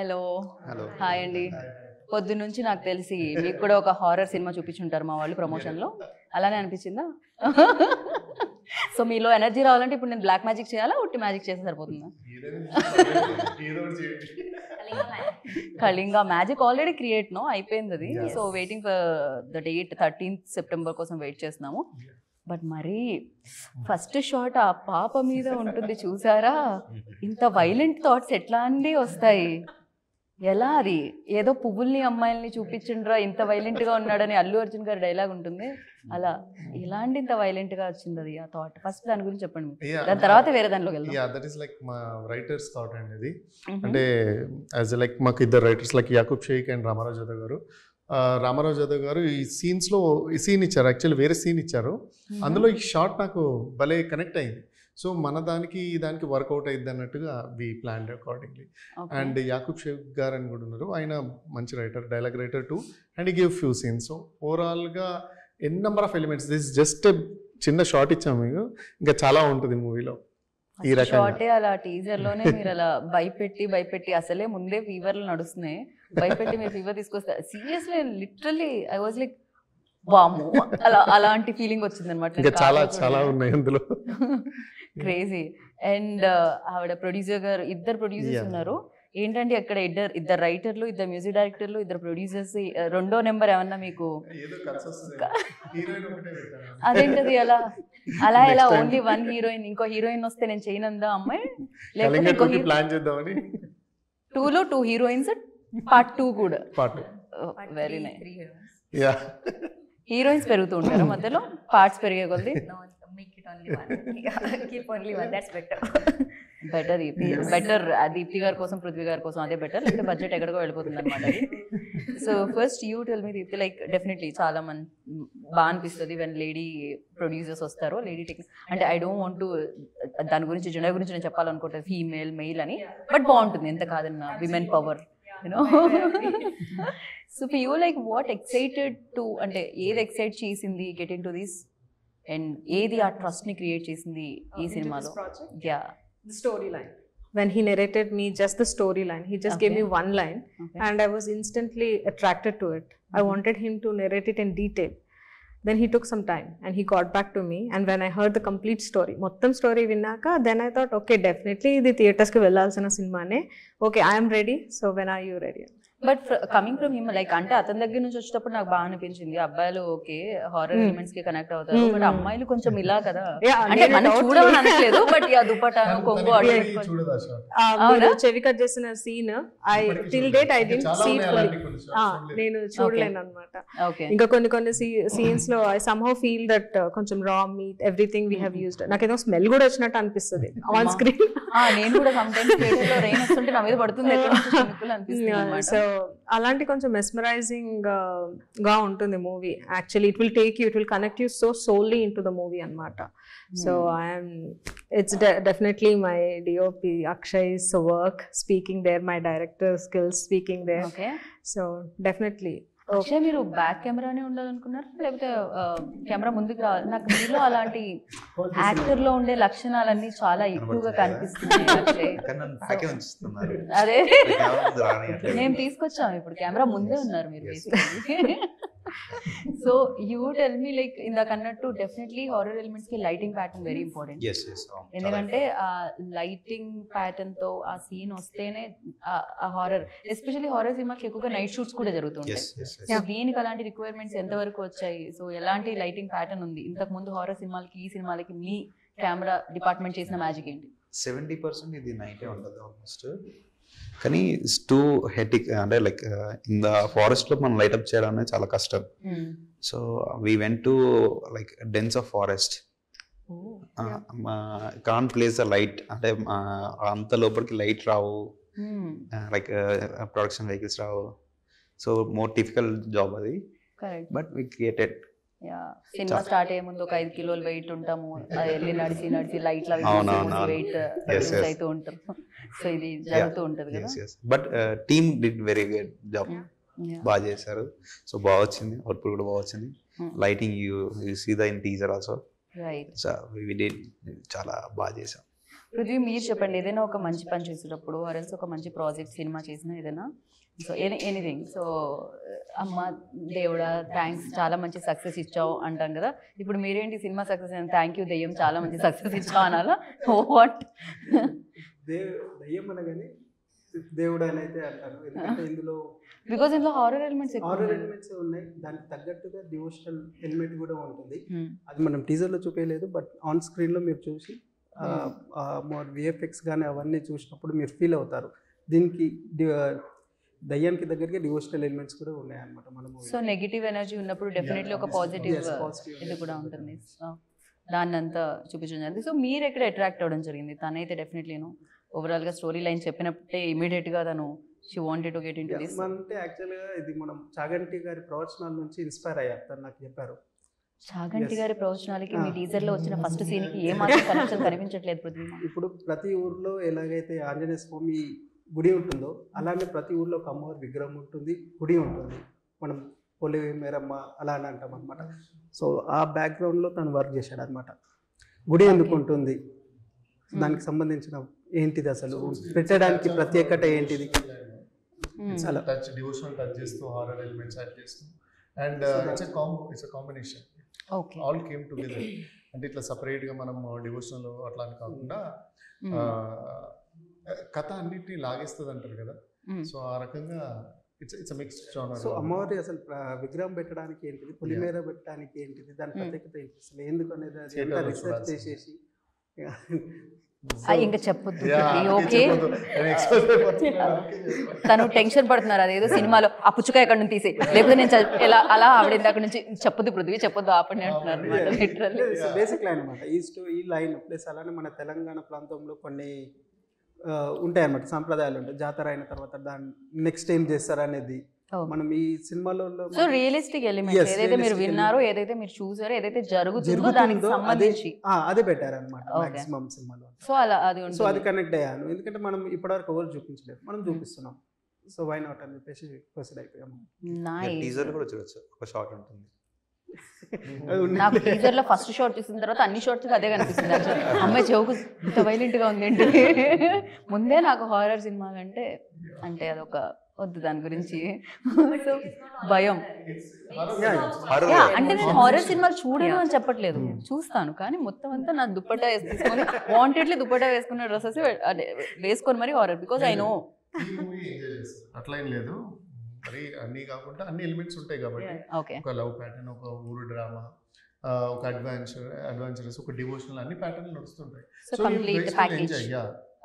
Hello hello hi అండి. పొద్దున్నుంచి నాకు తెలిసి మీకు కూడా ఒక హారర్ సినిమా చూపించుంటారు మా వాళ్ళు ప్రమోషన్లో. అలానే అనిపించిందా? సో మీలో ఎనర్జీ రావాలంటే ఇప్పుడు నేను బ్లాక్ మ్యాజిక్ చేయాలా, ఉట్టి మ్యాజిక్ చేస్తే సరిపోతుందా? కళింగ మ్యాజిక్ ఆల్రెడీ క్రియేట్ నో అయిపోయింది అది. So waiting for the date 13th September కోసం వెయిట్ చేస్తున్నాము. బట్ మరి ఫస్ట్ షాట్ ఆ పాప మీద ఉంటుంది చూసారా? ఇంత వైలెంట్ థాట్స్ ఎట్లా అండి వస్తాయి? ఎలా అది ఏదో పువ్వుల్ని అమ్మాయిల్ని చూపించిండ్రా ఇంత వైలెంట్గా ఉన్నాడని అల్లు అర్జున్ గారి డైలాగ్ ఉంటుంది. అలా ఇలాంటి ఇంత వైలెంట్గా వచ్చింది అది ఆ థాట్. ఫస్ట్ దాని గురించి చెప్పండి, దాని తర్వాత వేరే దానిలోకి వెళ్దాం. దట్ ఈస్ లైక్ మా రైటర్స్ థాట్ అండి ఇది. అంటే యాజ్ లైక్ మాకు ఇద్దరు writers like Yakub Shaik and Ramarao Jadhav garu. Ramarao Jadhav గారు ఈ సీన్స్లో ఈ సీన్ ఇచ్చారు, యాక్చువల్లీ వేరే సీన్ ఇచ్చారు. అందులో ఈ షాట్ నాకు భలే కనెక్ట్ అయింది. సో మన దానికి వర్కౌట్ అయ్యింది అన్నట్టుగా we plan accordingly. And Yakub Shaikh garu అని కూడా ఉన్నారు, ఆయన మంచి writer, dialogue writer too, and ఈ గివ్ ఫ్యూ సీన్స్. సో ఓవరాల్గా n number of elements. This just చిన్న షార్ట్ ఇచ్చాము మీకు, ఇంకా చాలా ఉంటుంది మూవీలో. ఈ షార్టే అలా టీజర్ లోనే మీరు అలా భయపెట్టి అసలే ముందే ఫీవర్లు నడుస్తున్నాయి, భయపెట్టి మీరు ఫీవర్ తీసుకొస్తారు. Seriously literally I was like వాము, అలాంటి ఫీలింగ్ వచ్చింది అనమాట. ఇంకా చాలా ఉన్నాయి అందులో. క్రేజీ. అండ్ ఆవిడ ప్రొడ్యూసర్ గారు, ఇద్దరు ప్రొడ్యూసర్స్ ఉన్నారు. ఏంటంటే అక్కడ ఇద్దరు రైటర్లు, ఇద్దరు మ్యూజిక్ డైరెక్టర్లు, ఇద్దరు ప్రొడ్యూసర్స్. రెండో నెంబర్ ఏమన్నా మీకు అదేంటది? అలా ఎలా ఓన్లీ వన్ హీరోయిన్, ఇంకో హీరోయిన్ వస్తే నేను చేయనందా అమ్మాయి? లేకపోతే ప్లాన్ చేద్దామని 2లో 2 హీరోయిన్స్, పార్ట్ 2 కూడా. Very nice. హీరోయిన్స్ పెరుగుతూ ఉంటారు మధ్యలో, పార్ట్స్ పెరిగే కొద్ది. బెటర్ దీప్తి గారి కోసం, పృథ్వీ గారి కోసం అదే బెటర్, లేకపోతే బడ్జెట్ ఎక్కడికో వెళ్ళిపోతుంది అనమాట. So first you tell me Deepti, like definitely చాలా బాగా అనిపిస్తుంది వెన్ లేడీ ప్రొడ్యూసర్స్ వస్తారు, లేడీ టెక్నిక్. అంటే ఐ డోంట్ వాంట్ టు దాని గురించి జెండర్ గురించి నేను చెప్పాలనుకుంటే ఫీమేల్ మెయిల్ అని, బట్ బాగుంటుంది ఎంత కాదన్నా, women power you know. So for you like what excited to, అంటే ఏది ఎక్సైట్ చేసింది get in to this, and ఏది ఆ ట్రస్ట్ ని క్రియేట్ చేసింది ఈ సినిమాలో? Yeah, the storyline. When he narrated me just the storyline, he just gave me one line, and I was instantly attracted to it. I wanted him to narrate it in detail. Then he took some time and he got back to me, and when I heard the complete story, mottam story vinnaka, then I thought, okay, definitely the theaters ki vellalsina cinema ne. Okay, I am ready, so when are you ready? But coming from him, like అంటే అతని దగ్గర నుంచి వచ్చేటప్పుడు నాకు బాగా అనిపించింది, అబ్బాయిలు okay horror elements కి కనెక్ట్ అవుతారు, బట్ అమ్మాయిలు కొంచెం ఇలా కదా, అంటే మనం చూడమని అనట్లేదు, బట్ దుపటాను కొంగు చెవి కట్ చేసిన scene till date I didn't see it fully. నేను చూడలేను అన్నమాట. ఇంకా కొన్ని సీన్స్ లో ఐ సమ్హౌ ఫీల్ దట్ కొంచెం రా meet everything we have used, నాకేదో స్మెల్ కూడా వచ్చినట్టు అనిపిస్తుంది ఆన్ స్క్రీన్. నేను కూడా సమ్ టైమ్స్ థియేటర్ లో రెయిన్ వస్తుంటే నా మీద పడుతుంది అనిపిస్తుంది. సో అలాంటి కొంచెం మెస్మరైజింగ్ గా ఉంటుంది movie. Actually it will connect you so solely into the movie అన్నమాట. So it's definitely my DOP Akshay's work speaking there, my director skills speaking there. Okay. So definitely. Akshay, మీరు back కెమెరానే ఉండాలనుకున్నారు లేకపోతే camera ముందుకు రావాలి? నాకు మీలో అలాంటి actor లో ఉండే లక్షణాలన్నీ చాలా ఎక్కువగా కనిపిస్తున్నాయి అక్షయ్. అదే మేము తీసుకొచ్చాము, ఇప్పుడు కెమెరా ముందే ఉన్నారు మీరు basically. So you tell me, like ఇందాక అన్నట్టు డెఫినెట్లీ హారర్ ఎలిమెంట్స్ కి లైటింగ్ ప్యాటర్న్ వెరీ ఇంపార్టెంట్. ఎందుకంటే ఆ లైటింగ్ ప్యాటర్న్ తో ఆ సీన్ వస్తేనే ఆ హారర్, ఎస్పెషల్లీ హారర్ సినిమాకి ఎక్కువగా నైట్ షూట్స్ కూడా జరుగుతుంటాయి. సో దీనికి అలాంటి రిక్వైర్మెంట్స్ ఎంతవరకు వచ్చాయి? సో ఎలాంటి లైటింగ్ ప్యాటర్న్ ఉంది? ఇంతకు ముందు హారర్ సినిమాలకి ఈ సినిమాలకి మీ కెమెరా డిపార్ట్మెంట్ చేసిన మ్యాజిక్ ఏంటి? 70% ఇది నైటే ఉంటుంది ఆల్మోస్ట్, కానీ ఇట్స్ టూ హెటిక్. అంటే లైక్ ఇన్ ద ఫారెస్ట్ లో మనం లైట్ అప్ చేయడం అనేది చాలా కష్టం. So we went to like dense of forest, can't place the light, అంటే అంత లోపలికి లైట్ రావు, లైక్ ప్రొడక్షన్ వెహికల్స్ రావు. సో మోర్ డిఫికల్ట్ జాబ్ అది, but we created. Cinema start అయ్యే ముందు ఒక 5 కిలోలు వెయిట్ ఉంటాము, వెళ్ళి నడిచి లైట్ వెయిట్ అవుతూ ఉంటాం. సో ఇది జరుగుతూ ఉంటది కదా. But team did very good job, బాగా చేశారు. సో బాగా వచ్చింది, అవుట్పుట్ కూడా బాగా వచ్చింది. Lighting you see the in teaser also, so we did చాలా బాగా చేసాం. పృథ్వీ మీరు చెప్పండి, ఏదైనా ఒక మంచి పని చేసేటప్పుడు ఆర్ఎల్స్ ఒక మంచి ప్రాజెక్ట్ సినిమా చేసినా ఏదైనా, సో ఎనీథింగ్, సో అమ్మ దేవుడా థ్యాంక్స్ చాలా మంచి సక్సెస్ ఇచ్చావు అంటాం కదా, ఇప్పుడు మీరేంటి సినిమా సక్సెస్ అయిన థ్యాంక్ యూ దెయ్యం చాలా మంచి సక్సెస్ ఇచ్చావు అనాలా? వాట్? దయ్యం అనగానే దేవుడు అని అయితే అంటారు, ఎందుకంటే ఇందులో బికాజ్ ఇందులో హారర్ ఎలిమెంట్స్ హారర్ ఎలిమెంట్స్ ఉన్నాయి, దానికి తగ్గట్టుగా డివోషనల్ ఎలిమెంట్ కూడా ఉంటుంది. అది మనం టీజర్లో చూపించలేదు, బట్ ఆన్ స్క్రీన్లో మీరు చూసి విఎఫ్ఎక్స్ కానీ అవన్నీ చూసినప్పుడు మీరు ఫీల్ అవుతారు. దీనికి దయ్యానికి దగ్గరగా డివోషనల్ ఎలిమెంట్స్ కూడా ఉన్నాయి అన్నమాట. మనము సో నెగిటివ్ ఎనర్జీ ఉన్నప్పుడు డెఫినెట్లీ ఒక పాజిటివ్ ఇది కూడా ఉంటుంది, దాన్ని అంతా చూపించడం జరిగింది. సో మీరు ఎక్కడ అట్రాక్ట్ అవ్వడం జరిగింది? తనైతే డెఫినెట్లీ ఓవరాల్గా స్టోరీ లైన్ చెప్పినప్పుడే ఇమీడియట్గా తను she wanted to get into this. అంటే యాక్చువల్గా ఇది మనం చాగంటి గారి ప్రవచనాల నుంచి ఇన్స్పైర్ అయ్యారు, తను నాకు చెప్పారు. చాగంటి గారి ప్రవచనాలకి మీ టీజర్ లో వచ్చిన ఫస్ట్ సీన్ కి ఏ మాత్రం కనెక్షన్ కనిపించట్లేదు పృథ్వీ. ఇప్పుడు ప్రతి ఊర్లో ఎలాగైతే ఆంజనేయ స్వామి గుడి ఉంటుందో అలానే ప్రతి ఊర్లో ఒక అమ్మవారి విగ్రహం ఉంటుంది, గుడి ఉంటుంది. మనం పొలి మేరమ్మ అలా అని అంటాం అనమాట. సో ఆ బ్యాక్గ్రౌండ్లో తను వర్క్ చేశాడు అనమాట. గుడి ఎందుకు ఉంటుంది, దానికి సంబంధించిన ఏంటిది, అసలు పెట్టడానికి ప్రత్యేకత ఏంటిది, చాలా టచ్ డివోషనల్ టచ్ చేస్తూ హారర్ ఎలిమెంట్స్ యాడ్ చేస్తూ and it's a combination, all came together. అంటే ఇట్లా సపరేట్గా మనం డివోషనల్ అట్లా అని కాకుండా కథ అన్నిటిని లాగేస్తుంది అంటారు కదా, సో ఆ రకంగా ఇట్స్ మిక్స్డ్ జానర్. సో అమ్మవారి అసలు విగ్రహం పెట్టడానికి ఏంటిది, పులిమేర పెట్టడానికి ఏంటిది, దాని ప్రత్యేకత ఏంటి, అసలు ఎందుకు అనేది అంతా రిసెర్చ్ చేసేసి ఇంకా చెప్పొద్దు. ఓకే, తను టెన్షన్ పడుతున్నారు, అదేదో సినిమాలో ఆ పుచ్చుక ఎక్కడి నుంచి తీసి, లేకపోతే నేను ఎలా అలా ఆవిడ అక్కడ నుంచి చెప్పొద్దు పృథ్వీ చెప్పొద్దు ఆపండి అంటున్నారు అనమాట. బేసిక్ లైన్ అనమాట ఈ లైన్ ప్లస్. అలానే మన తెలంగాణ ప్రాంతంలో కొన్ని ఉంటాయి అన్నమాట, సాంప్రదాయాలు ఉంటాయి. జాతర అయిన తర్వాత దాన్ని నెక్స్ట్ ఏం చేస్తారు అనేది మనం ఈ సినిమాలో. సో రియలిస్టిక్ ఎలిమెంట్స్ ఏదైతే మీరు విన్నారో, ఏదైతే మీరు చూసారో, ఏదైతే జరుగుతుందో దానికి సంబంధించి అదే పెట్టారు అనమాట మాక్సిమం సినిమాలో. సో అలా సో అది కనెక్ట్ అయ్యాను, ఎందుకంటే మనం ఇప్పటివరకు ఎవరు చూపించలేదు, మనం చూపిస్తున్నాం. సో వై నాట్ అని చెప్పేసి ప్రొసీడ్ అయిపోయాము. టీజర్ కూడా చూడొచ్చు, ఒక షాట్ ఉంటుంది. నాకు టీజర్ లో ఫస్ట్ షాట్ చూసిన తర్వాత అన్ని షాట్స్ అదే కనిపిస్తుంది. అమ్మాయి చెవుకు ఇంత వైలెంట్ గా ఉంది ఏంటి. ముందే నాకు హారర్ సినిమాలంటే అంటే అదొక వద్దు, దాని గురించి సో భయం. అంటే నేను హారర్ సినిమాలు చూడను అని చెప్పట్లేదు, చూస్తాను, కానీ మొత్తం అంతా నా దుప్పట్టా వేసుకొని వాంటెడ్లీ దుప్పట్టా వేసుకున్న డ్రెస్సెస్ వేసుకొని మరి హారర్, బికాజ్ ఐ నో. అట్లా ఏం లేదు, మరి అన్నీ కాకుండా అన్ని ఎలిమెంట్స్ ఉంటాయి కాబట్టి ఒక లవ్ ప్యాటర్న్, ఒక ఊరు డ్రామా, ఒక అడ్వెంచరస్, ఒక డివోషనల్, అన్ని ప్యాటర్న్లు నడుస్తుంటాయి. So complete package.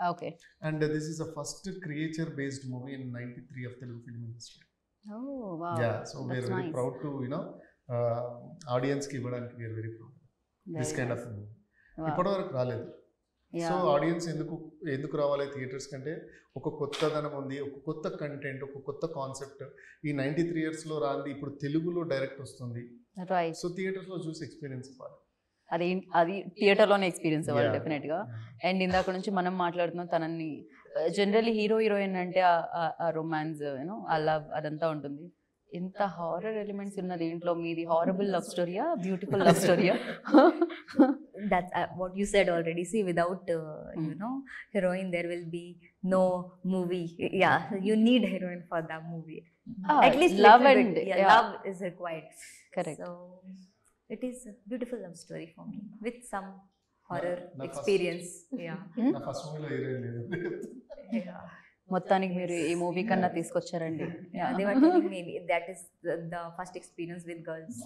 Okay. And this is the first creature based movie in 93 of Telugu film industry. Oh wow. Yeah, so we are very proud to audience ki ivvadaniki we are very proud. This kind of movie ఇప్పటివరకు రాలేదు. So audience ఎందుకు రావాలి theatres కంటే, ఒక కొత్తదనం ఉంది, ఒక కొత్త కంటెంట్, ఒక కొత్త కాన్సెప్ట్. ఈ 93 years లో రాంది ఇప్పుడు తెలుగులో డైరెక్ట్ వస్తుంది. సో థియేటర్స్ లో చూసి ఎక్స్పీరియన్స్ ఇవ్వాలి. అది థియేటర్లోనే ఎక్స్పీరియన్స్ అవ్వాలి డెఫినెట్గా. అండ్ ఇందాక నుంచి మనం మాట్లాడుతున్నాం, తనని జనరల్లీ హీరోయిన్ అంటే ఆ రొమాన్స్ ఆ లవ్ అదంతా ఉంటుంది. ఇంత హారర్ ఎలిమెంట్స్ ఉన్న దీంట్లో మీది హారబుల్ లవ్ స్టోరీయా, బ్యూటిఫుల్ లవ్ స్టోరీయా? That's what you said already. See, without heroine, there will be no movie. Yeah, you need heroine for that movie. At least love and love is required. Correct. So it is a beautiful love story for me with some horror experience. నా first మూవీలో heroine లేదు. మొత్తానికి మీరు ఈ movie కన్నా తీసుకొచ్చారండి. They were telling me that is the first experience with girls.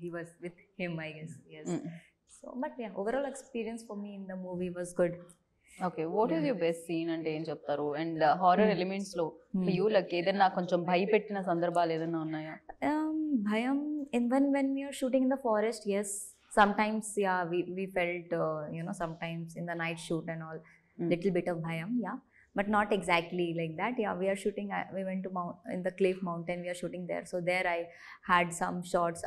He was with him, I guess. Yes. So, but overall experience for me in the movie was good. Okay, what is your best scene అంటే ఏం చెప్తారు? And horror elements లో you like ఏదైనా కొంచెం భయపెట్టిన సందర్భాలు ఏదైనా ఉన్నాయా? Bhayam, when we are shooting in the forest, yes, sometimes we felt sometimes in the night shoot and all little bit of bhayam, yeah. but not exactly like that. Yeah, we are shooting. We went to in the Cliff Mountain. We are shooting there. So there I had some shots.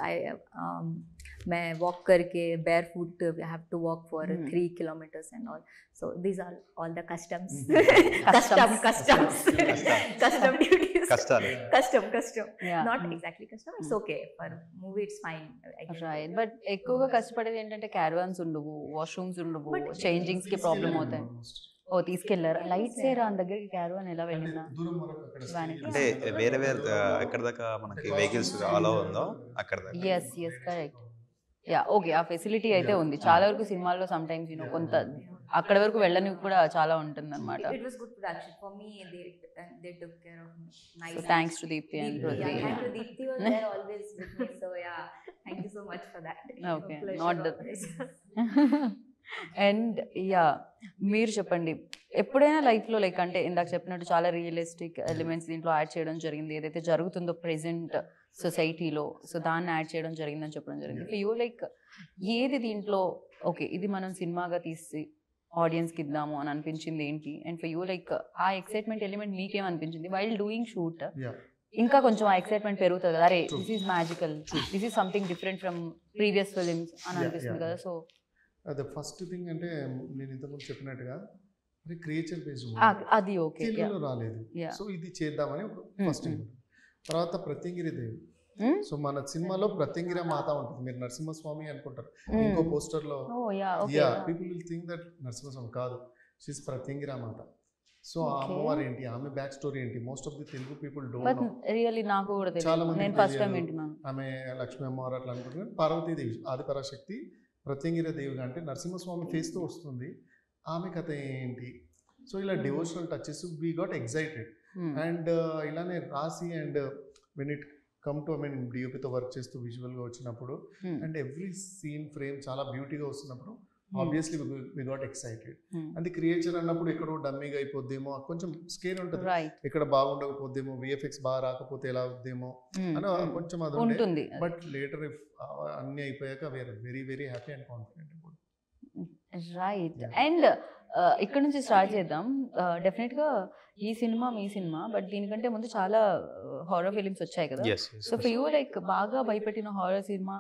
मैं walk करके barefoot we have to walk for 3 kilometers and all. So these are all the customs. Custom duties. Custom. Yeah. Not exactly custom. It's okay. For movie it's fine. I can right but ఎక్కువగా కష్టపడేది ఏంటంటే caravans ఉండవు, washrooms ఉండవు, changings కి problem అవుతాయి. ఓ తీసుకెళ్లారు lights ఏరా అని దగ్గరికి క్యారవాన్ ఎలా వెళ్ళినా అంటే వేరే ఎక్కడ దాకా మనకి వెహికల్స్ అలౌ ఉందో అక్కడ దాకా. Yes correct. యా ఓకే, ఆ ఫెసిలిటీ అయితే ఉంది. చాలా వరకు సినిమాల్లో సమ్ టైమ్స్ కొంత అక్కడ వరకు వెళ్ళని కూడా చాలా ఉంటుంది అనమాట. It was good production for me. They took care of me. Nice. So thanks to Deepthi and Pruthi. Yeah, thank you. Deepthi was there always with me. So yeah, thank you so much for that. Okay, Pleasure not the always. And yeah మీరు చెప్పండి, ఎప్పుడైనా లైఫ్లో like అంటే ఇందాక చెప్పినట్టు చాలా realistic elements దీంట్లో add చేయడం జరిగింది, ఏదైతే జరుగుతుందో ప్రెసెంట్ సొసైటీలో, సో దాన్ని యాడ్ చేయడం జరిగిందని చెప్పడం జరిగింది. యూ లైక్ ఏది దీంట్లో ఓకే ఇది మనం సినిమాగా తీసి ఆడియన్స్కి ఇద్దాము అని అనిపించింది ఏంటి? And for you like uh excitement element మీకేమనిపించింది వైల్ డూయింగ్ షూట్? ఇంకా కొంచెం ఆ ఎక్సైట్మెంట్ పెరుగుతుంది కదా, అరే this is magical, this is something different from previous films అని అనిపిస్తుంది కదా. సో అదే ఫస్ట్ థింగ్ అంటే నేను ఇంతకుముందు చెప్పినట్టుగా మరి క్రియేచర్ బేస్డ్ అది ఓకే రాలేదు, సో ఇది చేద్దామని ఫస్ట్ థింగ్. తర్వాత ప్రత్యంగిరి దేవి, సో మన సినిమాలో ప్రత్యంగిరి మాత ఉంటుంది, మీరు నరసింహస్వామి అనుకుంటారు ఇంకో పోస్టర్ లో, people will think that Narasimhaswamy కాదు, షీస్ ప్రత్యంగిరి మాత. సో ఆ అమ్మవారు ఏంటి, ఆమె బ్యాక్ స్టోరీ ఏంటి, most of the Telugu people don't know. Really నాకు కూడా చాలా తెలియదు, నేను ఫస్ట్ టైం వింటున్నాను. ఆమె లక్ష్మీ అమ్మవారు అట్లా అనుకుంటున్నారు. పార్వతీదేవి ఆదిపరాశక్తి, ప్రత్యంగిరి దేవిగా అంటే నరసింహస్వామి ఫేస్తో వస్తుంది, ఆమె కథ ఏంటి. సో ఇలా devotional touches we got excited. And ఇలానే రాసి and when it come to డిఓపితో వర్క్ చేస్తూ విజువల్గా వచ్చినప్పుడు అండ్ ఎవ్రీ సీన్ ఫ్రేమ్ చాలా బ్యూటీగా వస్తున్నప్పుడు obviously we got excited. And creature అన్నప్పుడు ఎక్కడో డమ్మీగా అయిపోద్దేమో, కొంచెం స్కేర్ ఉంటుంది, ఇక్కడ బాగుండకపోద్దేమో, విఎఫ్ఎక్స్ బాగా రాకపోతే ఎలా అవుద్దేమో అని కొంచెం అది ఉంటుంది. బట్ లేటర్ ఇఫ్ అన్నీ అయిపోయాక we're very very happy and confident about. Right. And ఇక్కడ నుంచి స్టార్ట్ చేద్దాం. డెఫినెట్గా ఈ సినిమా మీ సినిమా, బట్ దీనికంటే ముందు చాలా హారర్ ఫిలిమ్స్ వచ్చాయి కదా. సో ఫర్ యూ లైక్ బాగా భయపెట్టిన హారర్ సినిమా,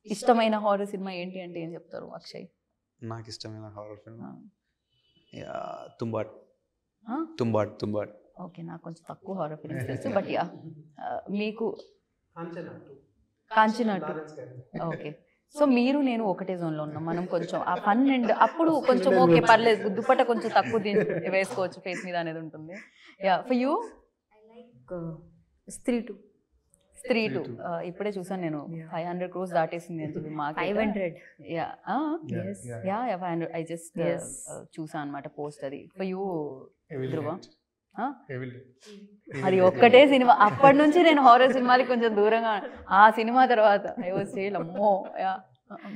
ఇష్టమైన హారర్ సినిమా ఏంటి అంటే ఏం చెప్తారు అక్షయ్? నాకు ఇష్టమైన హారర్ ఫిల్మ్ తుంబాడ్. ఓకే, నాకు కొంచెం తక్కువ హారర్ ఫిలిమ్స్ తెలుసు, బట్ యా మీకు కాంచనా. ఓకే, సో మీరు నేను ఒకటే జోన్లో ఉన్నాం, మనం కొంచెం ఆ ఫన్ అండ్ అప్పుడు కొంచెం ఓకే పర్లేదు, దుప్పట కొంచెం తక్కువ వేసుకోవచ్చు ఫేస్ మీద అనేది ఉంటుంది. Yeah for you? I like Stree 2. ఇప్పుడే చూసాను నేను, 500 crores దాటేసింది అని చెప్పి మాకు 500. యా 500 ఐ జస్ట్ చూసాను అనమాట పోస్ట్. అది ఫర్ యూ ధ్రువ? అది ఒక్కటే సినిమా, అప్పటి నుంచి నేను హారర్ సినిమాలకి కొంచెం దూరంగా, ఆ సినిమా తర్వాత ఐ వాజ్ సేల్ అమ్మో.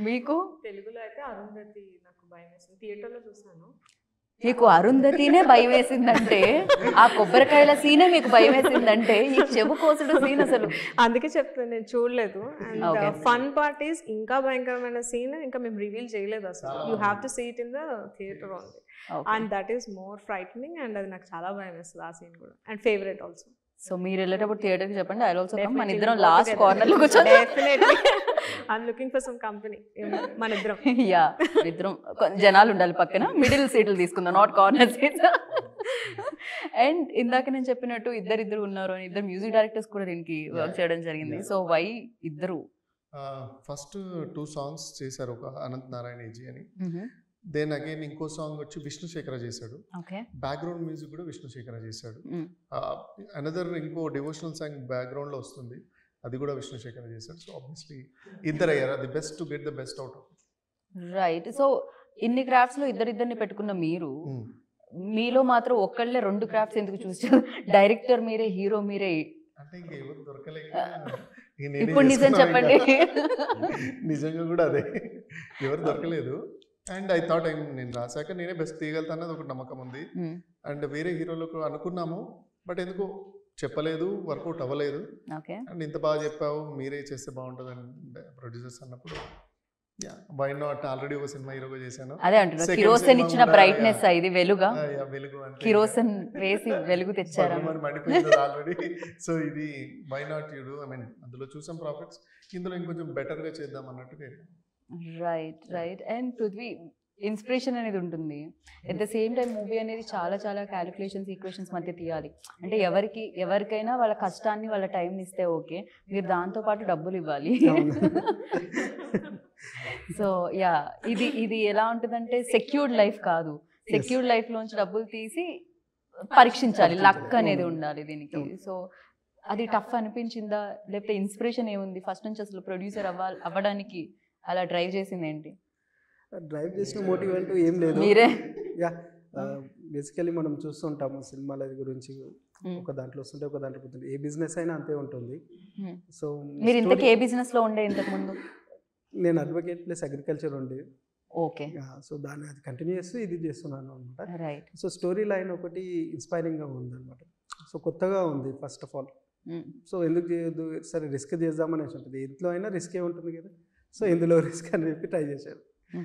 మీకు? తెలుగులో అయితే అరుంధతి నాకు భయం వేసింది, థియేటర్లో చూసాను. మీకు అరుంధతినే భయం వేసిందంటే, ఆ కొబ్బరికాయల సీనే మీకు భయం వేసిందంటే, ఈ చెవు కోసుడు సీన్ అసలు అందుకే చెప్తాను, నేను చూడలేదు. అండ్ ఫన్ పార్ట్ ఈస్ ఇంకా భయంకరమైన సీన్ ఇంకా మేము రివీల్ చేయలేదు అసలు. You have to see it in the theatre only, and that is more frightening. And అది నాకు చాలా భయం వేస్తుంది ఆ సీన్ కూడా, అండ్ ఫేవరెట్ ఆల్సో. సో మీరు వెళ్ళేటప్పుడు థియేటర్కి చెప్పండి, ఐ ఆల్సో కమ్. మన ఇద్దరం లాస్ట్ కార్నర్లో కూర్చొని definitely I'm looking for some company, మన ఇద్దరం. యా ఇద్దరం జనాలు ఉండాలి పక్కన, మిడిల్ సీట్లు తీసుకుందాం, నాట్ కార్నర్ సీట్స్. అండ్ ఇందాక నేను చెప్పినట్టు ఇద్దరు ఉన్నారు అని, ఇద్దరు మ్యూజిక్ డైరెక్టర్స్ కూడా దీనికి వర్క్ చేయడం జరిగింది. సో వై ఇద్దరు? ఫస్ట్ 2 songs చేశారు, ఒక అనంత్ నారాయణ ఏజీ అని, దెన్ అగైన్ ఇంకో సాంగ్ వచ్చి విష్ణుశేఖర చేశాడు, బ్యాక్గ్రౌండ్ మ్యూజిక్ కూడా విష్ణుశేఖర చేశాడు. అనదర్ ఇంకో డివోషనల్ సాంగ్ బ్యాక్గ్రౌండ్ లో వస్తుంది, అది కూడా విష్ణుశేఖర చేశాడు. సో ఆబ్వియస్లీ ఇద్దరు అయ్యారు, the best to get the best out of it. Right. So ఇన్ని క్రాఫ్ట్స్ లో ఇద్దరిని పెట్టుకున్న మీరు, మీలో మాత్రం ఒక్కళ్ళే 2 క్రాఫ్ట్స్ ఎందుకు చూసారు? డైరెక్టర్ మీరే, హీరో మీరే అంటే ఇంకెవరు దొరకలేక ఇప్పుడు నిజం చెప్పండి. నిజంగా కూడా అదే, ఎవరు దొరకలేదు. అండ్ ఐ థాట్ నేను రాశాక నేనే బెస్ట్ తీయగలుగుతా అన్నది ఒక నమ్మకం ఉంది. అండ్ వేరే హీరోలకు అనుకున్నాము, బట్ ఎందుకో చెప్పలేదు, వర్కౌట్ అవ్వలేదు. అండ్ ఇంత బాగా చెప్పావు, మీరే చేస్తే బాగుంటుంది అని ప్రొడ్యూసర్స్ అన్నప్పుడు వై నాట్, ఆల్రెడీ ఒక సినిమా హీరోగా చేశాను. అదే అంటున్నా, Second కిరోసన్ cinema ఇచ్చిన కూడా, బ్రైట్నెస్ ఇది వెలుగా, వెలుగు అంటే కిరోసన్ వేసి వెలుగు తెచ్చారా? మండిపోయింది ఆల్రెడీ. సో ఇది why not you do, I mean అందులో చూసాం ప్రాఫిట్స్, ఇందులో ఇంకొంచెం బెటర్గా చేద్దాం అన్నట్టుగా. రైట్. అండ్ పృథ్వీ, ఇన్స్పిరేషన్ అనేది ఉంటుంది, at the same time movie అనేది చాలా చాలా క్యాలిక్యులేషన్స్, ఈక్వేషన్స్ మధ్య తీయాలి. అంటే ఎవరికైనా వాళ్ళ కష్టాన్ని వాళ్ళ టైంని ఇస్తే ఓకే, మీరు దాంతోపాటు డబ్బులు ఇవ్వాలి. సో ఇది ఎలా ఉంటుందంటే సెక్యూర్డ్ లైఫ్ కాదు, సెక్యూర్డ్ లైఫ్లోంచి డబ్బులు తీసి పరీక్షించాలి, లక్ అనేది ఉండాలి దీనికి. సో అది టఫ్ అనిపించిందా, లేకపోతే ఇన్స్పిరేషన్ ఏముంది ఫస్ట్ నుంచి అసలు ప్రొడ్యూసర్ అవ్వడానికి అలా డ్రైవ్ చేసింది ఏంటి? డ్రైవ్ చేసిన మోటివ్ అంటూ ఏం లేదు. మీరే బేసికలీ మనం చూస్తుంటాము సినిమాల గురించి, ఒక దాంట్లో వస్తుంటే ఒక దాంట్లో పోతుంది, ఏ బిజినెస్ అయినా అంతే ఉంటుంది. సో మీరు ఇంతకీ ఏ బిజినెస్ లో ఉండే ఇంతకు ముందు? నేను అడ్వకేట్ ప్లస్ అగ్రికల్చర్ ఉండే. ఓకే. సో దాన్ని అది కంటిన్యూ చేస్తూ ఇది చేస్తున్నాను అనమాట. రైట్. సో స్టోరీ లైన్ ఒకటి ఇన్స్పైరింగ్గా ఉంది అనమాట. సో కొత్తగా ఉంది ఫస్ట్ ఆఫ్ ఆల్. సో ఎందుకు చేయొద్దు, సరే రిస్క్ చేద్దామని ఉంటుంది, ఇంట్లో అయినా రిస్కే ఉంటుంది కదా, సో ఇందులో రిస్క్ అని చెప్పి ట్రై చేశాను.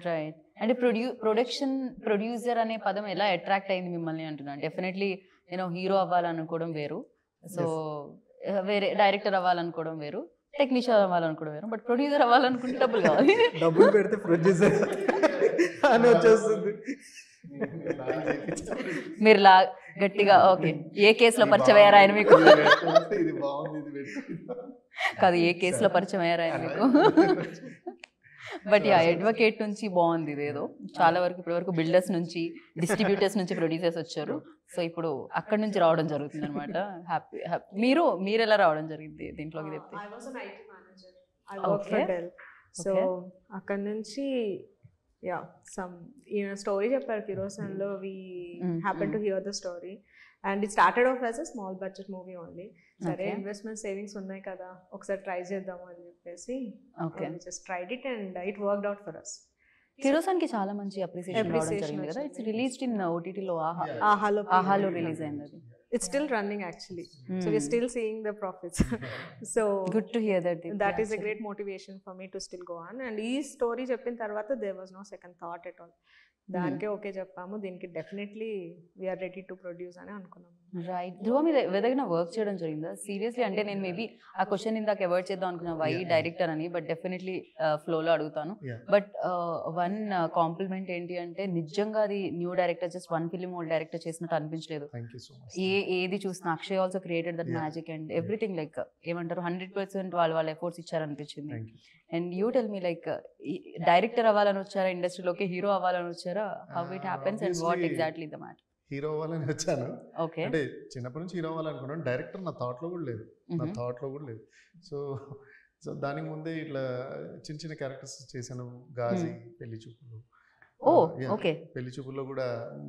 రైట్. అంటే ప్రొడ్యూసర్ అనే పదం ఎలా అట్రాక్ట్ అయింది మిమ్మల్ని అంటున్నాను. డెఫినెట్లీ నేను హీరో అవ్వాలనుకోవడం వేరు, సో వేరే డైరెక్టర్ అవ్వాలనుకోవడం వేరు, టెక్నీషియన్ అవ్వాలనుకోవడం వేరు, బట్ ప్రొడ్యూసర్ అవ్వాలనుకుంటే డబ్బులు కావాలి. డబ్బులు పెడితే ప్రొడ్యూసర్ అని వచ్చేస్తుంది. మీరు గట్టిగా ఓకే, ఏ కేసులో పరిచయం అయ్యారా ఆయన మీకు? కాదు, ఏ కేసులో పరిచయం అయ్యారా ఆయన మీకు? బట్ అడ్వకేట్ నుంచి బాగుంది ఇదేదో. చాలా వరకు ఇప్పటివరకు బిల్డర్స్ నుంచి, డిస్ట్రిబ్యూటర్స్ నుంచి ప్రొడ్యూసర్స్ వచ్చారు, సో ఇప్పుడు అక్కడ నుంచి రావడం జరుగుతుంది అనమాట. హ్యాపీ. మీరు ఎలా రావడం జరిగింది దీంట్లోకి చెప్తే? సో అక్కడ నుంచి స్టోరీ చెప్పారు కిరోసన్లో. We happen to hear the story and it started off as a small budget movie only. సరే ఇన్వెస్ట్మెంట్ సేవింగ్స్ ఉన్నాయి కదా, ఒకసారి ట్రై చేద్దాము అని చెప్పేసి just tried it and it worked out for us. కిరోసన్ కి చాలా మంచి అప్రిసియేషన్ రావడం జరిగింది కదా. ఇట్స్ రిలీజ్డ్ ఇన్ OTT లో, ఆహాలో రిలీజ్ అయింది అది. It's still running actually. So we're still seeing the profits. So good to hear that. That is a great motivation for me to still go on. And ee story cheppin tarvata there was no second thought at all. దానికే okay చెప్పాము, దీనికి definitely we're ready to produce అని అనుకున్నాము. Right. ధ్రువ మీద ఏదైనా work చేయడం జరిగిందా seriously? అంటే నేను మేబీ ఆ క్వశ్చన్ ఇందాక అవాయిడ్ చేద్దాం అనుకున్నా, వై డైరెక్టర్ అని, బట్ డెఫినెట్లీ ఫ్లోలో అడుగుతాను. బట్ వన్ కాంప్లిమెంట్ ఏంటి అంటే, నిజంగా అది new director, just one film old director చేసినట్టు అనిపించలేదు. ఏది చూసిన Akshay also created that magic and everything, like ఏమంటారు 100% వాళ్ళ ఎఫర్ట్స్ ఇచ్చారనిపించింది. And you tell me, like director అవ్వాలని వచ్చారా ఇండస్ట్రీలోకి, హీరో అవ్వాలని వచ్చారా? How it happens and what exactly the matter? Hero అవ్వాలని వచ్చాను. ఓకే. అంటే చిన్నప్పటి నుంచి హీరో అవ్వాలనుకున్నాను. డైరెక్టర్ నా థాట్లో కూడా లేదు. సో దానికి ముందే ఇట్లా చిన్న చిన్న క్యారెక్టర్స్ చేశాను. గాజీ, పెళ్లి చూపులు. ఓకే. పెళ్లి చూపుల్లో కూడా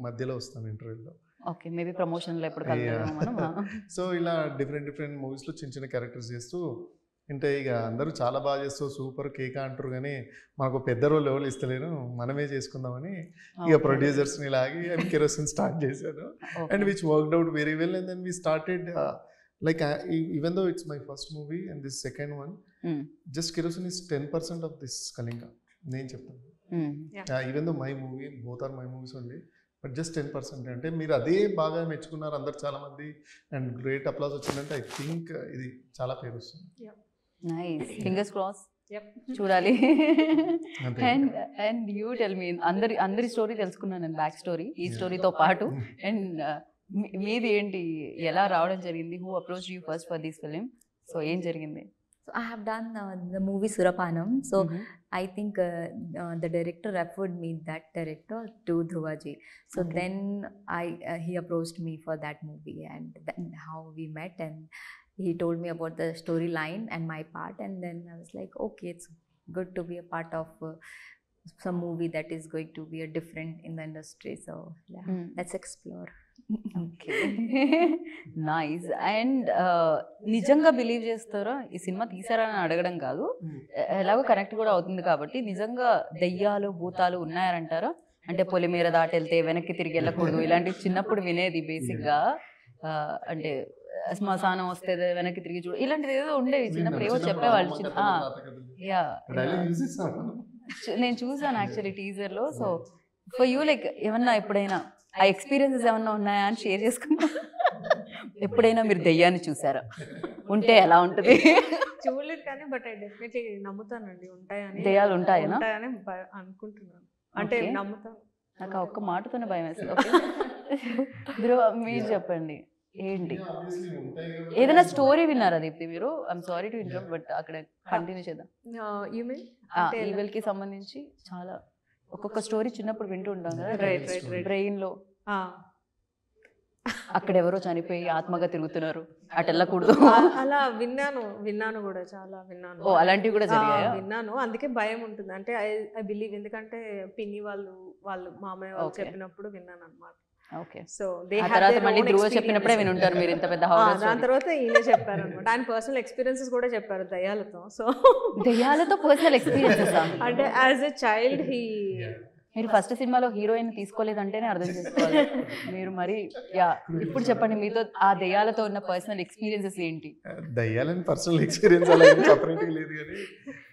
మధ్యలో వస్తాను ఇంటర్వ్యూలో. ఓకే, మేబీ ప్రమోషన్లో ఎప్పుడు కలుద్దాం మనం. సో ఇలా డిఫరెంట్ మూవీస్లో చిన్న చిన్న క్యారెక్టర్స్ చేస్తూ, అంటే ఇక అందరూ చాలా బాగా చేస్తావు, సూపర్ కేక్ అంటారు, కానీ మనకు పెద్ద రోల్ ఎవరు ఇస్తలేరు, మనమే చేసుకుందామని ఇక ప్రొడ్యూసర్స్ని లాగి కిరోసిన్ స్టార్ట్ చేశాను. And which worked out very well. And then we started like even though it's my first movie and this second one, just kerosene is 10% of this Kalinga. నేను చెప్తాను, even though my movie, both are my movies only, but just 10%. అంటే మీరు అదే బాగా మెచ్చుకున్నారు అందరు చాలామంది, and great applause వచ్చిందంటే ఐ థింక్ ఇది చాలా పేరు వస్తుంది. Nice, fingers cross. చూడాలి. అండ్ యూ టెల్ మీ, అందరి స్టోరీ తెలుసుకున్నాను నేను, బ్యాక్ స్టోరీ ఈ స్టోరీతో పాటు. అండ్ మీది ఏంటి, ఎలా రావడం జరిగింది? Who approached you first for this film? So ఏం జరిగింది? So I have done the movie Surapanam. So I think the director referred me, that director, to Dhruvaji. So then he approached me for that movie, and then how we met, and he told me about the storyline and my part, and then I was like, okay, it's good to be a part of some movie that is going to be a different in the industry. So let's explore. Okay, nice. And నిజంగా believe చేస్తారా ఈ cinema తీసారా అని అడగడం కాదు, ఎలాగో connect కూడా అవుతుంది కాబట్టి, నిజంగా దెయ్యాలు భూతాలు ఉన్నాయంటారా? అంటే పొలిమేర దాటి వెళ్తే వెనక్కి తిరిగి వెళ్ళకూడదు, ఇలాంటివి చిన్నప్పుడు వినేది బేసిక్గా. అంటే శ్మశానం వస్తే వెనక్కి తిరిగి చూడు, ఇలాంటిది ఏదో ఉండేవి చిన్నప్పుడు, ఏవో చెప్పేవాళ్ళు. నేను చూసాను యాక్చువల్లీ టీజర్లో. సో ఫర్ యూ లైక్ ఏమన్నా ఎప్పుడైనా ఆ ఎక్స్పీరియన్సెస్ ఏమన్నా ఉన్నాయా అని షేర్ చేసుకున్నా? ఎప్పుడైనా మీరు దెయ్యాన్ని చూసారా? ఉంటే ఎలా ఉంటుంది? చూడలేదు కానీ బట్ ఐ డెఫినెట్లీ నమ్ముతానండి ఉంటాయని. దెయ్యాలు ఉంటాయనా? ఉంటాయని అనుకుంటున్నాను. అంటే Okay. నమ్ముతాను. నాకు ఆ ఒక్క మాటతోనే భయం వేస్తుంది. ఓకే బ్రో మీరు చెప్పండి ఏంటి ఏదైనా స్టోరీ విన్నారా దీప్తి మీరు? I'm sorry to interrupt but అక్కడ కంటిన్యూ చేద్దాం. యూ మీన్ ఈవెల్ కి సంబంధించి చాలా ఒక్కొక్క స్టోరీ చిన్నప్పుడు వింటూ ఉంటాం కదా, రైట్. బ్రెయిన్ లో అక్కడ ఎవరో చనిపోయి ఆత్మగా తిరుగుతున్నారు, అటు వెళ్ళకూడదు. అలా విన్నాను కూడా, చాలా విన్నాను. ఓ అలాంటివి కూడా జరిగాయా? విన్నాను, అందుకే భయం ఉంటుంది. అంటే ఐ బిలీవ్, ఎందుకంటే పిన్ని వాళ్ళు మామయ్య వాళ్ళు Okay. చెప్పినప్పుడు విన్నాను అనమాట. ఓకే. సో ఆ తర్వాత మళ్ళీ ధ్రువ చెప్పినప్పుడే విని ఉంటారు మీరు ఇంత పెద్ద హారర్ దాని తర్వాత ఈయన చెప్పారు అనమాట. ఆయన పర్సనల్ ఎక్స్పీరియన్సెస్ కూడా చెప్పారు దయ్యాలతో. సో దెయ్యాలతో పర్సనల్ ఎక్స్పీరియన్సెస్. అంటే యాజ్ ఎ చైల్డ్ మీరు ఫస్ట్ సినిమాలో హీరోయిన్ తీసుకోలేదంటేనే అర్థం చేసుకోవాలి మీరు. మరి యా ఇప్పుడు చెప్పండి మీతో ఆ దెయ్యాలతో ఉన్న పర్సనల్ ఎక్స్పీరియన్సెస్ ఏంటి? దయ్యాలని పర్సనల్ ఎక్స్పీరియన్స్ అలా ఏం సపరేట్గా లేదు కానీ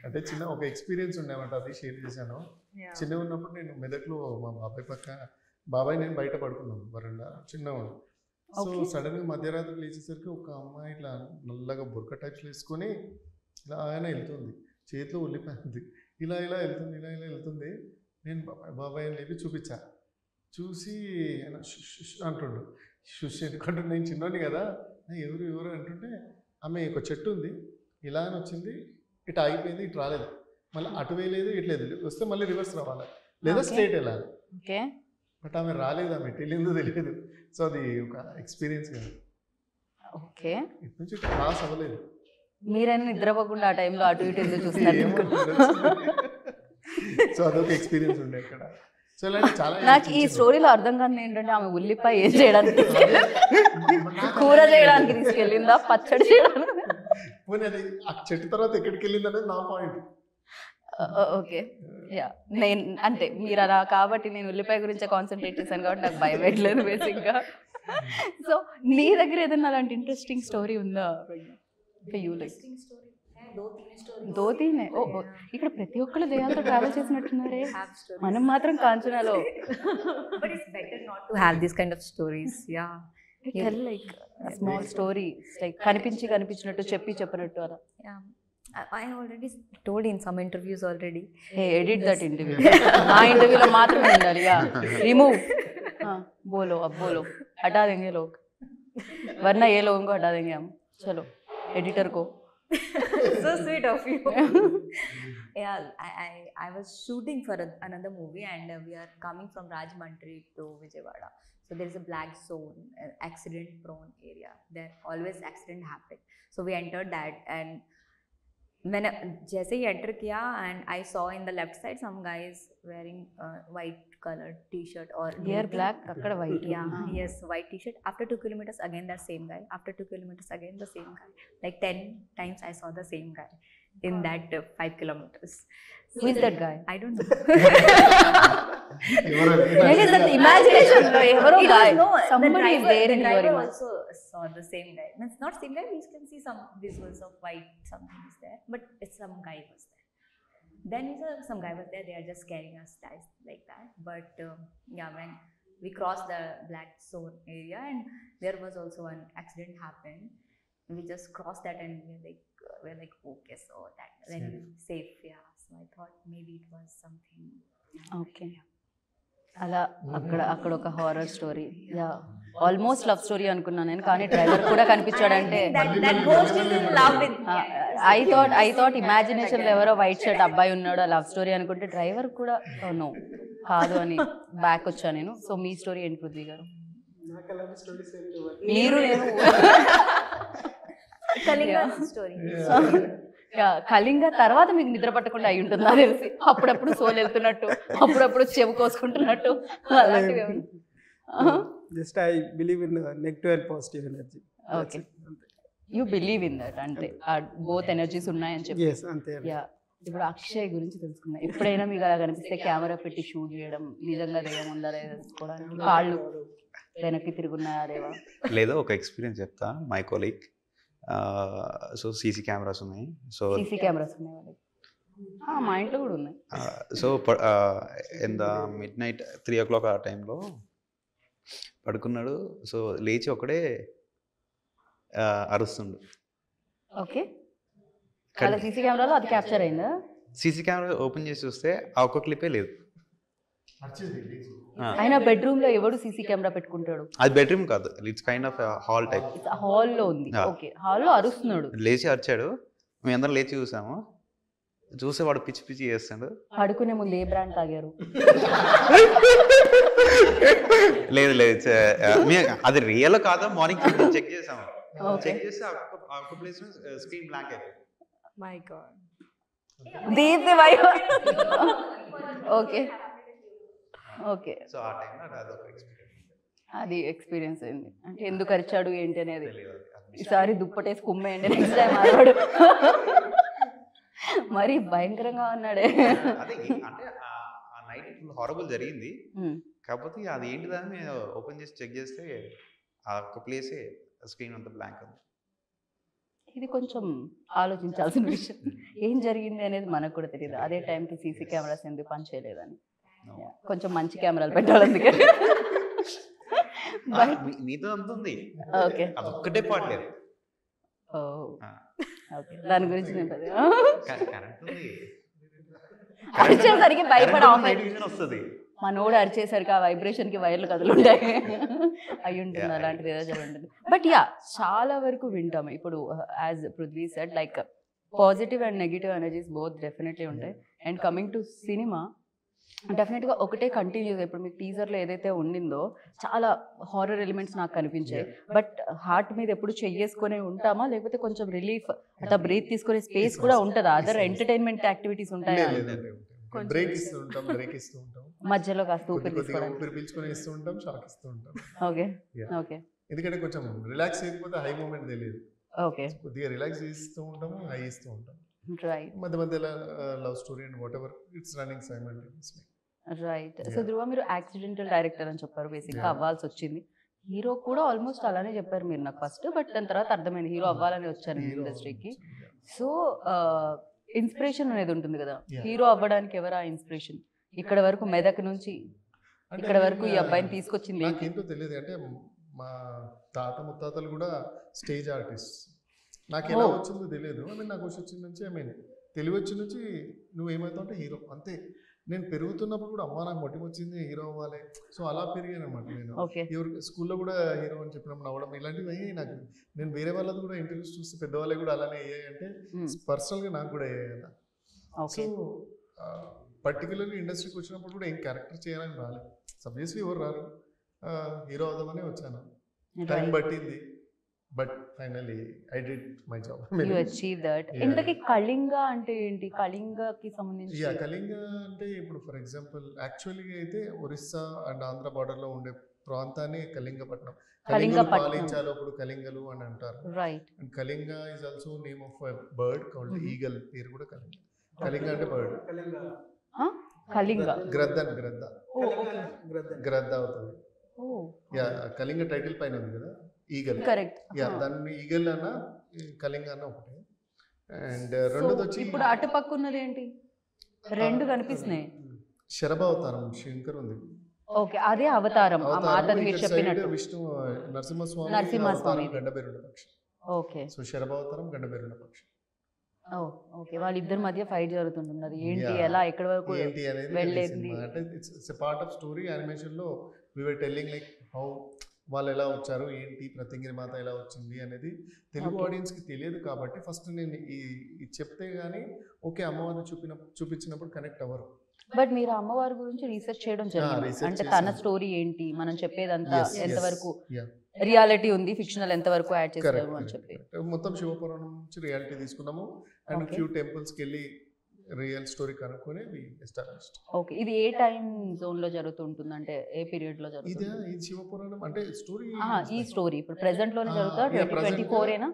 అంటే చిన్న ఒక ఎక్స్పీరియన్స్ ఉండేమాట, అది షేర్ చేశాను. చిన్నగా ఉన్నప్పుడు నేను మెదక్లో మా బాబాయ్ పక్క బాబాయ్ నేను బయట పడుకున్నాను వరండా చిన్నవాడు. సో సడన్గా మధ్యరాత్రి లేచేసరికి ఒక అమ్మాయి ఇట్లా నల్లగా బుర్క టైప్స్ వేసుకొని ఇలా ఆయన వెళ్తుంది, చేతిలో ఉల్లిపోయింది, ఇలా వెళ్తుంది. నేను బాబాయ్ అని లేపి చూపించా, చూసి ఆయన అంటుండు. షుష్ ఎందుకంటే నేను చిన్నోని కదా, ఎవరు అంటుంటే ఆమె ఒక చెట్టు ఉంది ఇలా అని వచ్చింది, ఇటు ఆగిపోయింది, ఇటు రాలేదు, మళ్ళీ అటు వేయలేదు ఇటు లేదు, వస్తే మళ్ళీ రివర్స్ రావాలి లేదా స్ట్రేట్ వెళ్ళాలి. ఓకే. బట్ ఆమె రాలేదు, ఆమె తెలియదో తెలియదు. సో అది ఒక ఎక్స్పీరియన్స్ కదా. ఓకే. ఇటు నుంచి క్లాస్ అవ్వలేదు. మీరైనా నిద్రపోకుండా ఆ టైంలో అటు ఇటు ఎందుకు చూస్తున్నారు? సో అదొక ఎక్స్పీరియన్స్ ఉండే అక్కడ. సో ఇలాంటి చాలా నాకు ఈ స్టోరీలో అర్థం కాదు ఏంటంటే ఆమె ఉల్లిపాయ ఏం చేయడానికి కూర చేయడానికి తీసుకెళ్ళిందా, పచ్చడి చేయడానికి? పోనీ అది ఆ చెట్టు తర్వాత ఎక్కడికి వెళ్ళింది అనేది నా పాయింట్. ఓకే. యా నేను అంటే మీరు అలా కాబట్టి నేను ఉల్లిపాయ గురించి కాన్సన్ట్రేట్ చేశాను కాబట్టి నాకు భయం పెట్టలేదు బేసిక్గా. సో నీ దగ్గర ఏదైనా అలాంటి ఇంట్రెస్టింగ్ స్టోరీ ఉందా? యూ లైక్ దోతీనే. ఓ ఇక్కడ ప్రతి ఒక్కళ్ళు దెయ్యాలతో ట్రావెల్ చేసినట్టున్నారే, మనం మాత్రం కాంచనాలో. But it's better not to have these kind of stories. Yeah. Tell like small story, like కనిపించినట్టు చెప్పినట్టు అలా. Yeah. I already told in some interviews already. Hey, edit that interview. ఆ ఇంటర్వ్యూలో మాత్రమే ఉండాలి. యా रिमूव बोलो, अब बोलो, हटा देंगे लोग, वरना ये लोगों को हटा देंगे हम. चलो एडिटर को. So sweet of you. Yeah, I was shooting for another movie and we are coming from Rajahmundry to Vijayawada. So there is a black zone, accident prone area. There always accident happen. So we entered that and मैंने जैसे ही enter किया and I saw in the left side some guys wearing white colored t-shirt or Here black, అక్కడ white. Yeah, yes, white t-shirt. After 2 kilometers again the same guy. After 2 kilometers again the same guy. Like 10 times I saw the same guy in that 5 kilometers. Who is that guy? I don't know. Maybe that imagination లో ఎవరో It guy. was no, Somebody is there the in your driver image. also saw the same guy. Means not same guy, we can see some visuals of white, something is there, but it's some guy was there. Then some guy was there, they are just scaring us guys like that. But yeah, when we crossed the black zone area and there was also an accident happened. We just crossed that and we're like okay, so that then safe. Yeah, so I thought maybe it was something. Okay. అలా అక్కడ ఒక horror story. Yeah almost love story అనుకున్నాను నేను, కానీ driver కూడా కనిపించాడంటే that ghost is in love with. I thought imagination లో ఎవరో white shirt అబ్బాయి ఉన్నాడు లవ్ స్టోరీ అనుకుంటే డ్రైవర్ కూడా నో కాదు అని బ్యాక్ వచ్చాను నేను. సో మీ స్టోరీ ఏంటి పృథ్వీ గారు? నాకు అలాంటి స్టోరీస్ ఏం లేవు. మీరు నేను Kalinga story. కళింగ తర్వాత మీకు నిద్ర పట్టకుండా అయి ఉంటుంది నాకు తెలిసి. అప్పుడప్పుడు సోల్ వెళ్తున్నట్టు, అప్పుడప్పుడు చెవు కోసుకుంటున్నట్టు అలాంటివి. Just I believe in negative and positive energy. Okay, you believe in that, అంతే. బోత్ ఎనర్జీస్ ఉన్నాయని చెప్పి. ఎస్ అంతే. యా ఇప్పుడు అక్షయ్ గురించి తెలుసుకుందాం. ఎప్పుడైనా మీకు అలా కనిపిస్తే కెమెరా పెట్టి షూట్ చేయడం, నిజంగా దెయ్యం ఉందా లేదా తెలుసుకోవడానికి, కాళ్ళు వెనక్కి తిరుగున్నాయా లేవా? లేదా ఒక ఎక్స్పీరియన్స్ చెప్తా. My colleague, so CC cameras ఉన్నాయి. సో సీసీ కెమెరాస్ ఉన్నాయి వాళ్ళకి. మా ఇంట్లో కూడా ఉన్నాయి. So in the mid night 3 o'clock ఆ టైంలో పడుకున్నాడు. సో లేచి ఒకడే అరుస్తుండు. ఓకే, అలా సీసీ కెమెరాలో అది క్యాప్చర్ అయిందా? సీసీ కెమెరా ఓపెన్ చేసి చూస్తే ఆ ఒక్క క్లిప్పే లేదు. ఆయన బెడ్రూమ్ లో ఎవడు సీసీ కెమెరా పెట్టుకుంటాడు? అది బెడ్రూమ్ కాదు, it's kind of hall type. హాల్లో ఉంది. ఓకే, హాల్లో అరుస్తున్నాడు. లేచి అరిచాడు, మేము అందరం లేచి చూసాము. చూసే వాడు పిచ్చి పిచ్చి చేస్తాడు. పడుకునే ముందు ఏ బ్రాండ్ తాగారు? లేదు లేదు, అది రియల్ కాదా మార్నింగ్ చెక్ చేసాము. చెక్ చేస్తే ఆ ఒక్క ప్లేస్ స్క్రీన్ బ్లాంక్ అయిపోయింది. My God. దీప్తి భయ. ఓకే ఓకే, సో ఆ టైంలో అదొక ఎక్స్పీరియన్స్. అది ఎక్స్పీరియన్స్ అయింది. అంటే ఎందుకు అరిచాడు ఏంటి అనేది. ఈసారి దుప్పటేసి కుమ్మేయండి నెక్స్ట్ టైం ఆడవాడు. మరి భయంకరంగా ఉన్నాడే. అదే అంటే ఆ నైట్ ఫుల్ హారబుల్ జరిగింది. కాకపోతే అది ఏంటి దాన్ని ఓపెన్ చేసి చెక్ చేస్తే ఆ ఒక్క ప్లేసే స్క్రీన్ అంతా బ్లాంక్ ఉంది. ఇది కొంచెం ఆలోచించాల్సిన విషయం. ఏం జరిగింది అనేది మనకు కూడా తెలియదు. అదే టైంకి సీసీ కెమెరాస్ ఎందుకు పని చేయలేదని. కొంచెం మంచి కెమెరాలు పెట్టాలి అందుకే. మీతో అంత ఉంది. ఓకే, అదొక్కటే పాట లేదు. ఓకే, దాని గురించి నేను కరెంట్ ఉంది, అరిచేసరికి భయపడి ఆఫ్ వస్తుంది. మనోడు అరిచేసరికి ఆ వైబ్రేషన్ కి వైర్లు కదులుంటాయి. అయి ఉంటుంది, అలాంటిది ఏదో జరుగుతుంది. బట్ యా, చాలా వరకు వింటాము. ఇప్పుడు as Prithvi said, like positive and negative energies both definitely ఉంటాయి. అండ్ కమింగ్ టు సినిమా, డెఫినెట్గా ఒకటే కంటిన్యూస్. ఇప్పుడు మీకు టీజర్లో ఏదైతే ఉండిందో చాలా హారర్ ఎలిమెంట్స్ నాకు కనిపించాయి. బట్ హార్ట్ మీద ఎప్పుడు చెయ్యేసుకొని ఉంటామా, లేకపోతే కొంచెం రిలీఫ్ అట్లా బ్రేక్ తీసుకునే స్పేస్ కూడా ఉంటుందా? అదర్ ఎంటర్టైన్మెంట్ యాక్టివిటీస్ ఉంటాయా? బ్రేక్ ఇస్తూ ఉంటాం, బ్రేక్ ఇస్తూ ఉంటాం, మధ్యలో కాస్త ఊపిరి తీసుకోవడం, ఊపిరి పీల్చుకొని ఇస్తూ ఉంటాం, షాక్ ఇస్తూ ఉంటాం. ఓకే ఓకే, ఎందుకంటే కొంచెం రిలాక్స్ అయిపోతే హై మూమెంట్ తెలియదు. ఓకే, కొద్దిగా రిలాక్స్ ఇస్తూ ఉంటాము, హై ఇస్తూ ఉంటాం. రైట్ మధ్య మధ్యలో love story and whatever it's running simultaneously. Right. So Dhruva, మీరు యాక్సిడెంటల్ డైరెక్టర్ అని చెప్పారు, బేసిక్గా అవ్వాల్సి వచ్చింది. హీరో కూడా ఆల్మోస్ట్ అలానే చెప్పారు మీరు నాకు ఫస్ట్. బట్ దాని తర్వాత అర్థమైంది హీరో అవ్వాలని వచ్చాను ఇండస్ట్రీకి. సో ఇన్స్పిరేషన్ అనేది ఉంటుంది కదా, హీరో అవ్వడానికి ఎవరు ఆ ఇన్స్పిరేషన్? ఇక్కడ వరకు మెదక్ నుంచి ఇక్కడ వరకు ఈ అబ్బాయిని తీసుకొచ్చింది నాకేంటో తెలియదు. అంటే మా తాత ముత్తాతలు కూడా స్టేజ్ ఆర్టిస్ట్. నాకు ఎలా వచ్చిందో తెలియదు. నాకు వచ్చిన నుంచి తెలివి వచ్చిన నుంచి నువ్వు ఏమవుతావు అంటే హీరో అంతే. నేను పెరుగుతున్నప్పుడు కూడా అమ్మ నాకు మొట్టి వచ్చింది హీరో అవ్వాలి, సో అలా పెరిగాను అనమాట. నేను ఎవరు స్కూల్లో కూడా హీరో అని చెప్పినప్పుడు నవ్వడం ఇలాంటివి అయ్యాయి నాకు. నేను వేరే వాళ్ళది కూడా ఇంటర్వ్యూస్ చూస్తే పెద్దవాళ్ళకి కూడా అలానే అయ్యాయి. అంటే పర్సనల్గా నాకు కూడా అయ్యాయి కదా. సో పర్టికులర్గా ఇండస్ట్రీకి వచ్చినప్పుడు కూడా ఏం క్యారెక్టర్ చేయాలని రాలేదు. సబ్జెక్ట్స్లీ ఎవరు రారు, హీరో అవుదామనే వచ్చాను. టైం పట్టింది, but finally I did my job. You achieve that. ఇంతకీ కళింగ అంటే ఏంటి? కళింగకి సంబంధించి కళింగ అంటే ఇప్పుడు ఫర్ ఎగ్జాంపుల్ యాక్చువల్గా అయితే ఒరిస్సా అండ్ ఆంధ్ర బార్డర్లో ఉండే ప్రాంతాన్ని కళింగపట్నం, కళింగలు పాలించాలి అప్పుడు కళింగలు అని అంటారు. Right. And Kalinga is also name of bird called eagle. పేరు కూడా కళింగ. కళింగ అంటే బర్డ్. కళింగ గ్రద్ద గ్రద్ద అవుతుంది. యా, కళింగ టైటిల్ పైన ఉంది కదా ఈగల్. కరెక్ట్. యా, దాన్ని ఈగల్ అన్న కళింగ అన్న ఒకటి. అండ్ రెండోది వచ్చి ఇప్పుడు అటుపక్క ఉన్నది ఏంటి? రెండు కనిపిస్తున్నాయి. శరభావతారం శంకర్ ఉంది. ఓకే, అదే అవతారం. మీరు చెప్పినట్టు విష్ణు నరసింహస్వామి గండబెరుండ పక్షి. ఓకే, సో శరభావతారం గండబెరుండ పక్షి. ఓకే, వాళ్ళిద్దరి మధ్య ఫైట్ జరుగుతుంటుంది. ఏంటి, ఎలా, ఎక్కడి వరకు ఏంటి అనేది అంటే it's part of story. Animation లో వి వర్ టెల్లింగ్ లైక్ హౌ వాళ్ళు ఎలా వచ్చారు, ఏంటి ప్రత్యంగిరి మాత ఎలా వచ్చింది అనేది తెలుగు ఆడియన్స్కి తెలియదు. కాబట్టి ఫస్ట్ నేను ఇది చెప్తే గానీ ఓకే అమ్మవారిని చూపించినప్పుడు కనెక్ట్ అవ్వరు. బట్ మీరు అమ్మవారి గురించి రీసెర్చ్ చేయడం జరిగింది. అంటే తన స్టోరీ ఏంటి, మనం చెప్పేదంతా ఎంతవరకు రియాలిటీ ఉంది, ఫిక్షనల్ ఎంతవరకు యాడ్ చేస్తాము అని చెప్పి మొత్తం శివపురాణం నుంచి రియాలిటీ తీసుకున్నాము. అండ్ ఫ్యూ టెంపుల్స్కి వెళ్ళి రియల్ స్టోరీ కనుక్కొని ఎస్టాబ్లిష్డ్. ఓకే, ఇది ఏ టైం జోన్ లో జరుగుతుంటుంది? అంటే ఏ పీరియడ్ లో జరుగుతుంది? ఇది శివపురాణం అంటే స్టోరీ. ఈ స్టోరీ ఇప్పుడు ప్రెజెంట్ లోనే జరుగుతా? 2024 ఏనా?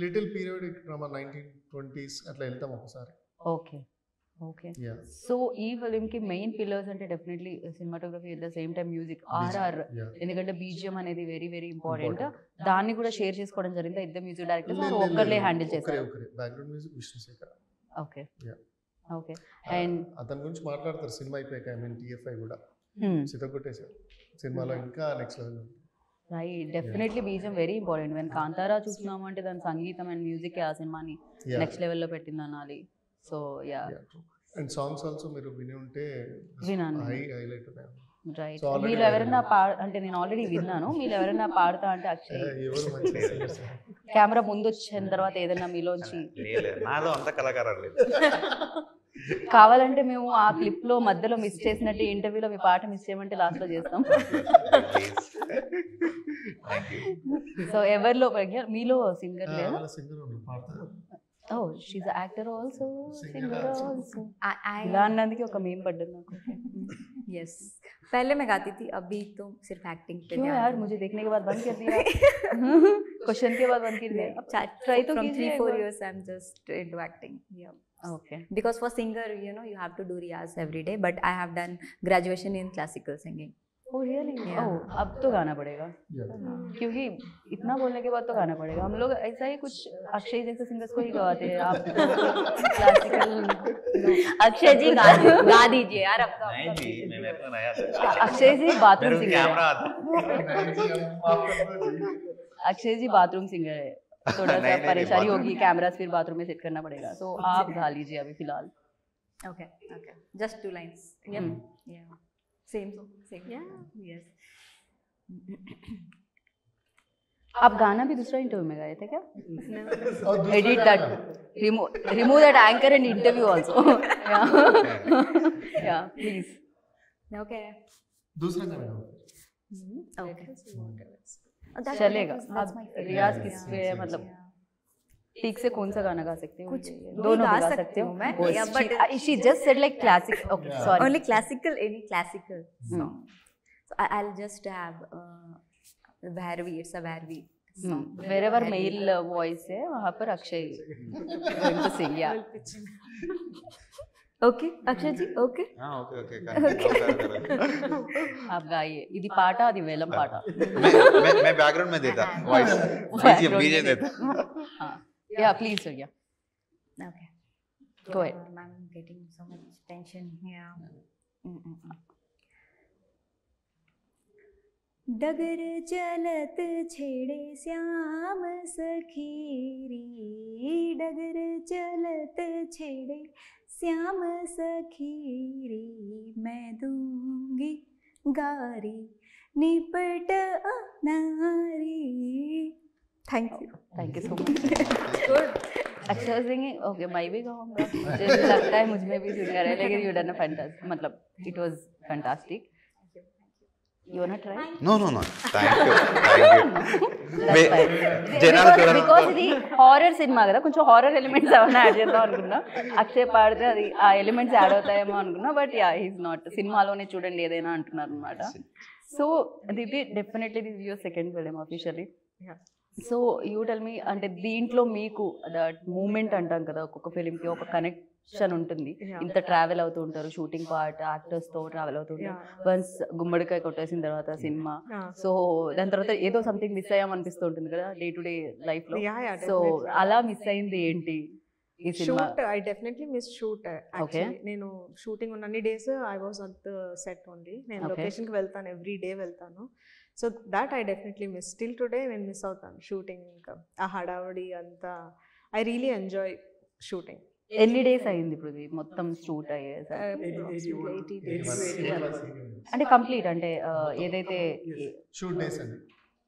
లిటిల్ పీరియడ్ 1920s అట్లా వెళ్తాం ఒకసారి. Okay okay. సో ఈ ఫిల్మ్ కి మెయిన్ పిల్లర్స్ అంటే definitely cinematography, at the same time music, RR. ఎందుకంటే బీజిఎం అనేది వెరీ వెరీ ఇంపార్టెంట్. దాన్ని కూడా షేర్ చేసుకోవడం జరిగింది. ఇద్దరు మ్యూజిక్ డైరెక్టర్స్ ఒక్కర్లే హ్యాండిల్ చేశారు. Background music Vishnu Shekhar. Okay okay. And అతని గురించి మాట్లాడతారు సినిమా అయిపోయాక. ఐ మీన్ TFI కూడా చితగొట్టేశారు సినిమాలో, ఇంకా నెక్స్ట్ లెవెల్. రైట్, డెఫినెట్లీ బీజం వెరీ ఇంపార్టెంట్. వెన్ కాంతారా చూస్తున్నాము అంటే దాని సంగీతం అండ్ మ్యూజిక్ ఆ సినిమాని నెక్స్ట్ లెవెల్లో పెట్టింది అనాలి. So yeah, and songs also మీరు విని ఉంటే విన్నాను. హైలైట్ ఉన్నాయి. రైట్, So already మీరు ఎవరైనా అంటే నేను ఆల్రెడీ విన్నాను, మీరు ఎవరైనా పాడుతా అంటే అక్షయ్ ఎవరు మంచి singers. కెమెరా ముందు వచ్చిన తర్వాత ఏదైనా మీలోంచి లేదు, నాలో అంత కళాకారాలు లేదు. కావాలంటే మేము ఆ క్లిప్ లో మధ్యలో మిస్ చేసినట్టు ఇంటర్వ్యూలో మీ పాట మిస్ చేయమంటే లాస్ట్ లో చేస్తాం. సో ఎవరిలో మీలో సింగర్ లేదా? సింగర్ పాడతారు. Oh, she actor also, singer also. I ఇలా అన్నందుకే ఒక మీమ్ పడ్డది నాకు. yes, पहले मैं गाती थी, अभी तो सिर्फ एक्टिंग पे क्यों ध्यान यार, दूँ। मुझे देखने के बाद बंद कर दिया, क्वेश्चन के बाद बंद कर दिया. अब try तो From कीजिए 3-4 एक बार. years I'm just into acting. Yeah. Okay. Because for singer, you know, you have to do riyaz every day, but I have done graduation in classical singing. Oh really? Yeah. Oh, अब तो गाना पड़ेगा, Yeah. क्योंकि इतना बोलने के बाद तो गाना पड़ेगा. हम लोग ऐसा ही कुछ अक्षय जैसे सिंगर्स को ही गवाते हैं. आप क्लासिकल अक्षय जी गा दीजिए यार अब तो. नहीं जी, मैंने अपना नया अक्षय जी बाथरूम मेरे को सिंगर कैमरा है. आता अक्षय जी बाथरूम सिंगर है. थोड़ा सा नहीं, परेशानी bathroom- होगी, कैमरास फिर बाथरूम में सेट करना पड़ेगा. तो आप गा लीजिए अभी फिलहाल. Okay, okay. Just 2 lines. Yep. Hmm. Yeah. Same song. Same. Yeah. Yes. आप गाना भी दूसरा इंटरव्यू में गाए थे क्या? और दूसरा Edit that. गाना। Remove that anchor and interview also. Yeah, please. Okay. दूसरा गाना गाओ. Okay. चलेगा. That's my आप favorite. रियाज किस पे है, Yeah. मतलब ठीक से कौन सा गाना गा सकते हो? कुछ दोनों गा भी गा सकती सकते हो. हूँ मैं. Oh, Yeah, but she just said like classic. Okay, Yeah. sorry. only classical, any classical song. So I'll just have Bhairavi. It's a Bhairavi song. Wherever male voice है वहाँ पर Akshay going to sing. Yeah. Okay, Akshay ji. Okay. Okay okay आप गाइए. ఇది పాట, అది వేలం పాట. मैं बैकग्राउंड में देता वॉइस, बीजे देता. हाँ. Yeah, please sir. Yeah. Okay. Go ahead. I'm getting so much tension. Yeah. डगर चलत छेड़े श्याम सखीरी, डगर चलत छेड़े श्याम सखीरी, मैं दूंगी गारी निपट नारी. Thank you. Thank you so much. Good. अच्छा सिंगिंग. ओके, मैं भी गाऊंगा. मुझे लगता है मुझ में भी सिंगर है, लेकिन यू डन अ फैंटास्टिक, मतलब it was fantastic. You wanna try? No, thank you. జనాలు బికాస్ ఇది హారర్ సినిమా కదా, కొంచెం హారర్ ఎలిమెంట్స్ ఏమన్నా యాడ్ చేద్దాం అనుకున్నా. అక్షయ్ పాడితే అది ఆ ఎలిమెంట్స్ యాడ్ అవుతాయేమో అనుకున్నా, బట్ యా, హీస్ నాట్. సినిమాలోనే చూడండి ఏదైనా అంటున్నారు అనమాట. సో ఇది definitely this your second film officially. So you tell మీ, అంటే దీంట్లో మీకు దట్ మూమెంట్ అంటాం కదా, ఒక్కొక్క ఫిలింకి ఒక కనెక్షన్ ఉంటుంది. ఇంత ట్రావెల్ అవుతూ ఉంటారు, షూటింగ్ పార్ట్, యాక్టర్స్తో ట్రావెల్ అవుతూ ఉంటారు. వన్స్ గుమ్మడికాయ కొట్టేసిన తర్వాత సినిమా, సో దాని తర్వాత ఏదో సంథింగ్ మిస్ అయ్యామనిపిస్తూ ఉంటుంది కదా డే టు డే లైఫ్లో. సో అలా మిస్ అయింది ఏంటి ఈ cinema? Shoot, I definitely miss shoot. నేను షూటింగ్ ఉన్న అన్ని days I was at the set only. నేను లొకేషన్కి వెళ్తాను, ఎవ్రీ డే వెళ్తాను. So that I definitely miss. Still today నేను మిస్ అవుతాను షూటింగ్. ఇంకా ఆ హడావుడి అంతా, ఐ రియలీ ఎంజాయ్ షూటింగ్. ఎన్ని డేస్ అయింది ఇప్పుడు ఇది మొత్తం షూట్ అయ్యే? 80 days. అంటే కంప్లీట్, అంటే ఏదైతే షూట్ డేస్ అండి.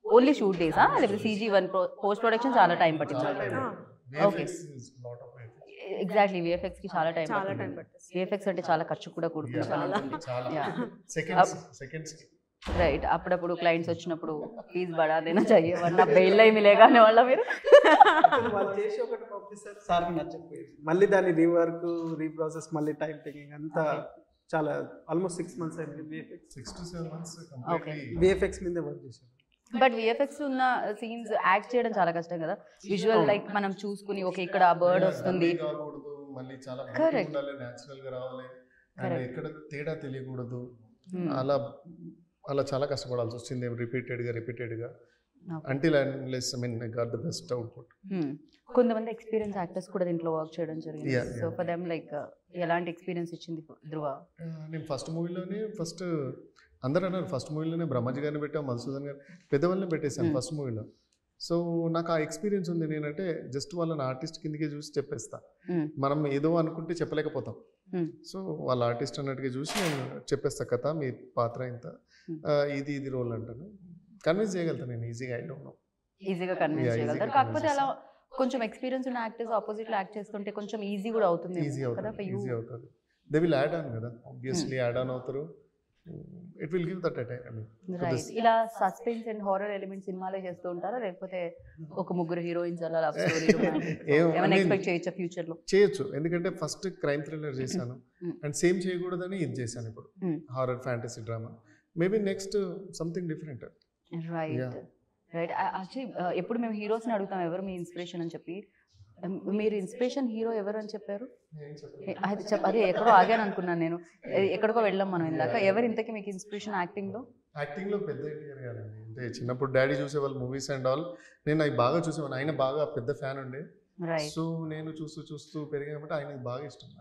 ఓన్లీ షూట్ డేసా, లేకపోతే CG1 పోస్ట్ ప్రొడక్షన్ చాలా టైం పట్టించాలి? Okay, exactly. VFX కి చాలా టైం పడుతుంది. VFX అంటే చాలా ఖర్చు కూడా కూడుకున్న పని ఉంటుంది. Seconds right. అప్పుడప్పుడు క్లయింట్స్ వచ్చినప్పుడు ప్లీజ్ బడా దేనా चाहिए वरना బెయిల్ नहीं मिलेगा అనే వాళ్ళ మీరు. వాళ్ళు చేసి ఒకటి పంపిస్తారు, సార్కి నచ్చకపోయింది, మళ్ళీ దాన్ని రీవర్క్, రీప్రాసెస్, మళ్ళీ టైం టేకింగ్ అంతా చాలా ఆల్మోస్ట్ 6 months అయింది. VFX 6 to 7 months okay. VFX మీదే వర్క్ చేశాను. బట్ VFX ఉన్న సీన్స్ యాక్ట్ చేయడం చాలా కష్టం కదా. విజువల్ లైక్ మనం చూసుకుని ఓకే ఇక్కడ బర్డ్ వస్తుంది, మళ్ళీ చాలా Correct. న్యాచురల్ గా రావాలి, అండ్ ఎక్కడ తేడా తెలియకూడదు. అలా చాలా కష్టపడాల్సి వచ్చింది రిపీటెడ్గా. until unless I mean I got the best output. కొంతమంది ఎక్స్పీరియన్స్ యాక్టర్స్ కూడా దీంట్లో వర్క్ చేయడం జరిగింది. Yeah, so yeah. For them like ఎలాంటి ఎక్స్పీరియన్స్ ఇచ్చింది ధ్రువ? నేను ఫస్ట్ మూవీలోనే అందరూ అన్నారు ఫస్ట్ మూవీలోనే బ్రహ్మాజీ గారిని పెట్టాం, మధుసూదన్ గారు పెద్దవాళ్ళని పెట్టేశాను ఫస్ట్ మూవీలో. సో నాకు ఆ ఎక్స్పీరియన్స్ ఉంది. నేనంటే జస్ట్ వాళ్ళని ఆర్టిస్ట్ కిందకే చూసి చెప్పేస్తా. మనం ఏదో అనుకుంటే చెప్పలేకపోతాం. సో వాళ్ళ ఆర్టిస్ట్ అన్నట్టుగా చూసి నేను చెప్పేస్తా, కథ మీ పాత్ర ఇంత, ఇది రోల్ అంటాను. కన్విన్స్ చేయగలుగుతాను నేను ఈజీగా. ఐ డోంట్ నో, ఈజీగా కన్విన్స్ చేయగలుగుతారు. కాకపోతే అలా కొంచెం ఎక్స్పీరియన్స్ ఉన్న యాక్టర్స్ ఆపోజిట్లో యాక్ట్ చేస్తుంటే కొంచెం ఈజీ కూడా అవుతుంది ఈజీ కదా ఫర్ యూ. ఈజీ అవుతుంది. దే విల్ యాడ్ ఆన్ కదా, ఆబ్వియస్లీ యాడ్ ఆన్ అవుతారు. It will give that right. ఇలా సస్పెన్స్ అండ్ హారర్ ఎలిమెంట్ సినిమాలో చేస్తూ ఉంటారా, లేకపోతే ఒక ముగ్గురు హీరోయిన్స్ అలా లవ్ స్టోరీ ఏమైనా ఎక్స్పెక్ట్ చేయొచ్చా ఫ్యూచర్ లో? చేయొచ్చు, ఎందుకంటే ఫస్ట్ క్రైమ్ థ్రిల్లర్ చేశాను అండ్ సేమ్ చేయకూడదని ఇది చేశాను. ఇప్పుడు horror fantasy drama, maybe next something different. Right right. Actually ఎప్పుడు మేము హీరోస్ని అడుగుతాం ఎవరు మీ ఇన్స్పిరేషన్ అని చెప్పి. మీరు ఇన్స్పిరేషన్ హీరో ఎవరు అని చెప్పారు? అదే ఎక్కడో ఆగాను అనుకున్నాను నేను, ఎక్కడికో వెళ్ళాం మనం ఇందాక. ఎవరు ఇంతకీ మీకు ఇన్స్పిరేషన్ యాక్టింగ్ లో? యాక్టింగ్ లో పెద్ద ఎన్టీఆర్ గారండి. అంటే చిన్నప్పుడు డాడీ చూసేవాళ్ళు మూవీస్ అండ్ ఆల్, నేను అవి బాగా చూసేవాను. ఆయన బాగా పెద్ద ఫ్యాన్ ఉండే, సో నేను చూస్తూ పెరిగాను కాబట్టి ఆయనకి బాగా ఇష్టం.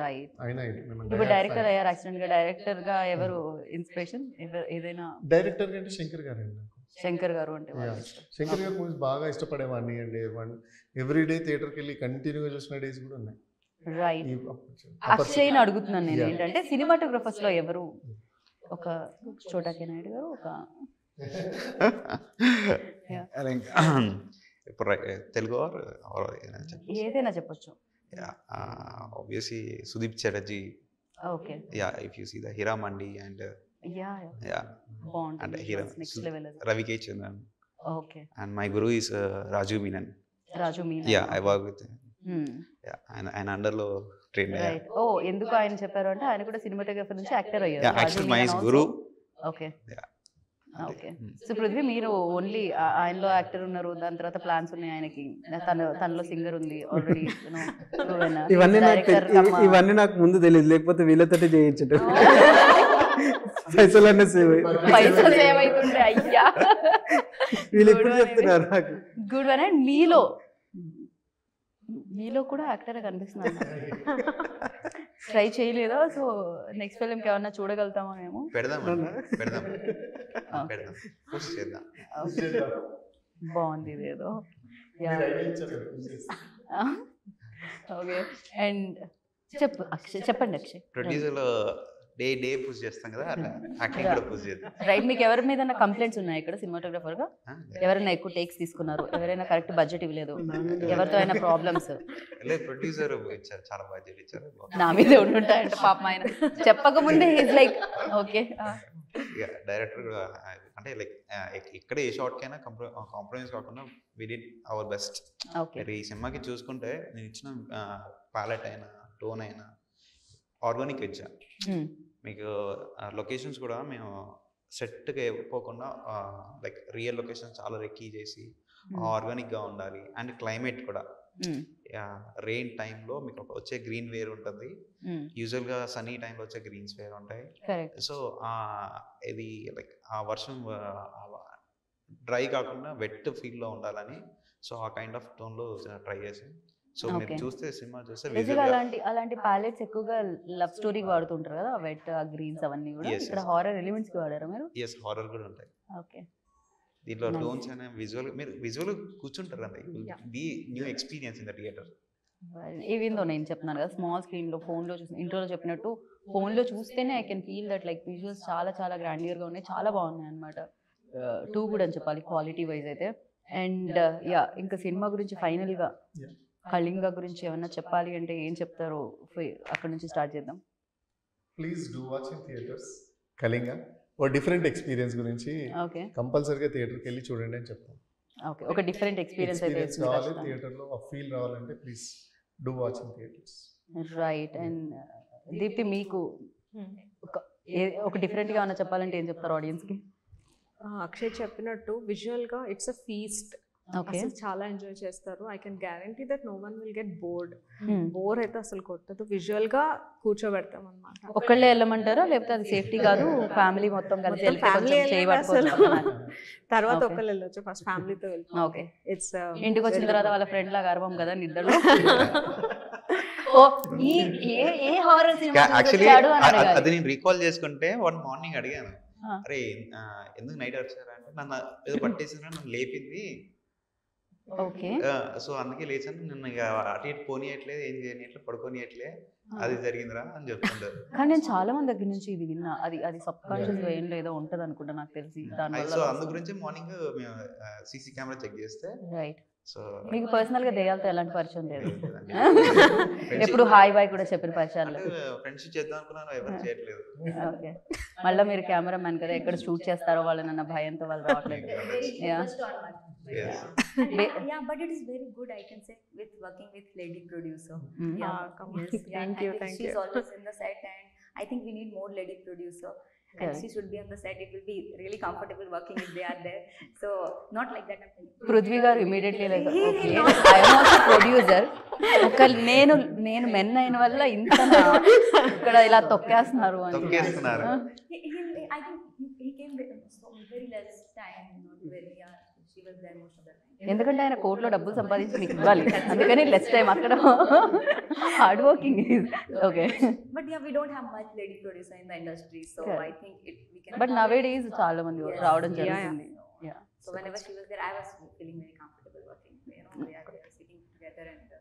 రైట్. ఆయన ఇప్పుడు డైరెక్టర్ అయ్యారు యాక్సిడెంట్ గా. డైరెక్టర్ గా ఎవరు ఇన్స్పిరేషన్? ఏదైనా డైరెక్టర్ అంటే శంకర్ గారు అండి. శంకర్ గారు అంటే శంకర్ గారు మూవీస్ బాగా ఇష్టపడేవాడిని అండి. ఎవ్రీడే థియేటర్కి వెళ్ళి కంటిన్యూగా చూసిన డేస్ కూడా ఉన్నాయి. రైట్. అక్షయ్ని అడుగుతున్నాను నేను ఏంటంటే సినిమాటోగ్రఫర్స్ లో ఎవరు? ఒక చోటా కే నాయుడు గారు, ఒక తెలుగు ఏదైనా చెప్పొచ్చు. obviously Sudeep Chatterjee. Okay. Yeah, if you see the Hira Mandi and yeah bond and Hira next level. Ravi K. Chandran. Okay. And my guru is Raju Menon. Yeah, I work with him. Yeah, and underlo trained. Right. Oh, ఎందుకు ఆయన చెప్పారు అంటే ఆయన కూడా cinematographer నుంచి actor అయ్యారు. Yeah, actually my guru. Okay. Yeah. Okay. So Prithvi మీరు only ఆయనలో యాక్టర్ ఉన్నారు, దాని తర్వాత ప్లాన్స్ ఉన్నాయి ఆయనకి, తనలో సింగర్ ఉంది ఆల్రెడీ. ఇవన్నీ నాకు ముందు తెలియదు, లేకపోతే వీళ్ళతోటి చేయించు. పైసలు ఏమైతుండే అయ్యా, వీళ్ళు ఎప్పుడు చెప్తున్నారు నాకు. Good one. అండ్ మీలో కూడా యాక్టర్ కనిపిస్తున్నాను. ట్రై చేయలేదా? సో నెక్స్ట్ ఫిల్మ్కి ఏమన్నా చూడగలుగుతామా మేము? బాగుంది ఇదేదో. ఓకే. అండ్ చెప్పండి అక్షయ్. ప్రొడ్యూసర్ డే పుష్ చేస్తాం కదా, యాక్టింగ్ కూడా పుష్ చేద్దాం. రైట్. మీకు ఎవరి మీద కంప్లైంట్స్ ఉన్నాయి ఇక్కడ సినిమాటోగ్రఫర్ గా? ఎవరైనా ఎక్కువ టేక్స్ తీసుకున్నారు, ఎవరైనా కరెక్ట్ బడ్జెట్ ఇవ్వలేదు, ఎవరితో అయినా ప్రాబ్లమ్స్? ప్రొడ్యూసర్ ఇచ్చారు, చాలా బడ్జెట్ ఇచ్చారు. నా మీదే ఉండుంటాయంట పాపం. ఆయన చెప్పకముందే హీస్ లైక్ ఓకే. డైరెక్టర్ అంటే లైక్ ఇక్కడ ఏ షార్ట్ కైనా కాంప్రమైజ్ కాకుండా వి డిడ్ అవర్ బెస్ట్. ఈ సినిమాకి చూసుకుంటే నేను ఇచ్చిన ప్యాలెట్ అయినా టోన్ అయినా ఆర్గానిక్ ఇచ్చా. మీకు లొకేషన్స్ కూడా మేము సెట్కి పోకుండా లైక్ రియల్ లొకేషన్స్ చాలా రెక్కీ చేసి ఆర్గానిక్గా ఉండాలి. అండ్ క్లైమేట్ కూడా రెయిన్ టైంలో మీకు వచ్చే గ్రీన్ వేర్ ఉంటుంది, యూజువల్గా సన్నీ టైంలో వచ్చే గ్రీన్స్ వేర్ ఉంటాయి. సో ఇది లైక్ ఆ వర్షం డ్రై కాకుండా వెట్ ఫీల్లో ఉండాలని, సో ఆ కైండ్ ఆఫ్ టోన్లో ట్రై చేసి. సో మీరు చూస్తే సినిమా చూస్తే అలాంటి ప్యాలెట్స్ ఎక్కువగా లవ్ స్టోరీకి వాడుతుంటారు కదా, వెట్ గ్రీన్స్ అవన్నీ కూడా. ఇక్కడ హారర్ ఎలిమెంట్స్ కి వాడారా మీరు? yes, హారర్ కూడా ఉంటాయి. ఓకే. దీంట్లో టోన్స్ అయినా విజువల్ కూర్చుంటారు అంతే. Be new experience in the theatre. Even though నేను చెప్తున్నాను కదా, స్మాల్ స్క్రీన్ లో ఫోన్లో చూసి, ఇంట్రోలో చెప్పినట్టు ఫోన్లో చూస్తేనే I can feel that like visuals చాలా చాలా గ్రాండియర్గా ఉన్నాయి, చాలా బాగున్నాయి అనమాట. టూ కూడా అని చెప్పాలి క్వాలిటీ వైజ్ అయితే. అండ్ ఇంకా సినిమా గురించి ఫైనల్గా కళింగ గురించి ఏమన్నా చెప్పాలి అంటే ఏం చెప్తారో అక్కడ నుంచి స్టార్ట్ చేద్దాం. Please do watch in theatres Kalinga. ఓ డిఫరెంట్ ఎక్స్పీరియన్స్ గురించి కంపల్సరీగా థియేటర్కి వెళ్ళి చూడండి అని చెప్తాం. ఓకే. ఒక డిఫరెంట్ ఎక్స్పీరియన్స్ అయితే కావాలి థియేటర్లో, ఆ ఫీల్ రావాలంటే please do watch in theatres. Right. And Deepthi మీకు ఒక డిఫరెంట్గా ఏమన్నా చెప్పాలంటే ఏం చెప్తారు ఆడియన్స్కి? అక్షయ్ చెప్పినట్టు విజువల్గా ఇట్స్ అ ఫీస్ట్. ఓకే అసలు చాలా ఎంజాయ్ చేస్తారు. I can guarantee that no one will get bored. Bore అయితే అసలు కొట్టదు. విజువల్ గా కూర్చోబెడతాం అనమాట. ఒక్కళ్ళే వెళ్ళమంటారా లేకపోతే అది సేఫ్టీ కాదు ఫ్యామిలీ మొత్తం కలిసి వెళ్తే కొంచెం చేయబట్టుకోవచ్చు తర్వాత Okay. ఒక్కళ్ళు వెళ్ళొచ్చు, ఫస్ట్ ఫ్యామిలీతో వెళ్తాం. ఓకే ఇట్స్ ఇంటికి వచ్చిన తర్వాత వాళ్ళ ఫ్రెండ్ లాగా అరవం కదా నిద్రలో ఓ ఈ ఏ హారర్ సినిమా యాక్చువల్లీ చూసాడు అని అది అడగాలి. నేను రీకాల్ చేసుకుంటే వన్ మార్నింగ్ అడిగాను, ఆ. అరే ఎందుకు నైట్ వచ్చారా అంటే నన్ను ఏదో పట్టేసింది, నన్ను లేపింది, ఓకే సో అందుకే లేచాను, నన్ను ఇక అటు ఇటు పోనీయట్లేదు, ఏం చేయట్లేదు, పడుకోనియట్లే, అది జరిగిందిరా అని చెప్తుంటారు. కానీ నేను చాలా మంది దగ్గర నుంచి ఇది విన్నా, అది సబ్ కాన్షియస్ ఏం లేదో ఉంటది అనుకుంటా నాకు తెలిసి సో దానివల్ల. అందు గురించి మార్నింగ్ మేము సీసీ కెమెరా చెక్ చేస్తే రైట్. సో మీకు పర్సనల్ గా దెయ్యాలతో ఎలాంటి పరిచయం లేదు? ఎప్పుడు హాయ్ బాయ్ కూడా చెప్పిన పరిచయాలు? ఫ్రెండ్షిప్ చేద్దాం అనుకున్నాను, ఎవరు చేయట్లేదు. ఓకే మళ్ళీ మీరు కెమెరా మ్యాన్ కదా, ఎక్కడ షూట్ చేస్తారో వాళ్ళనన్న భయంతో వాళ్ళు రావట్లేదు. Yeah. Yes. Yeah, but it is very good, I can say, with working with lady producer. Mm. Yeah, come on. yes, yeah, Thank I you, think thank she's you. always in the set, and I think we need more lady producer. And Correct. she should be on the set. It will be really comfortable working if they are there. So not like that. Prithvi గారు immediately like okay I'm also producer, ఒక నేను men అయిన వల్ల ఇంత ఇక్కడ ఇలా తొక్కేస్తున్నారు అని. తొక్కేస్తున్నారు. I think he came with so very less time, not very. Yeah, she was there most of the time. ఎందుకంటే ఆయన కోర్టులో డబ్బులు సంపాదించి మీకు ఇవ్వాలి, అందుకని లెస్ టైం అక్కడ hard working. Okay But yeah, we don't have much lady producer in the industry, so Correct. I think we can. But nowadays చాలా మంది Yes. రావడం Yeah, yeah. జరుగుతుంది. Yeah. So whenever she was there, I was feeling very comfortable working. You know, we are sitting together, and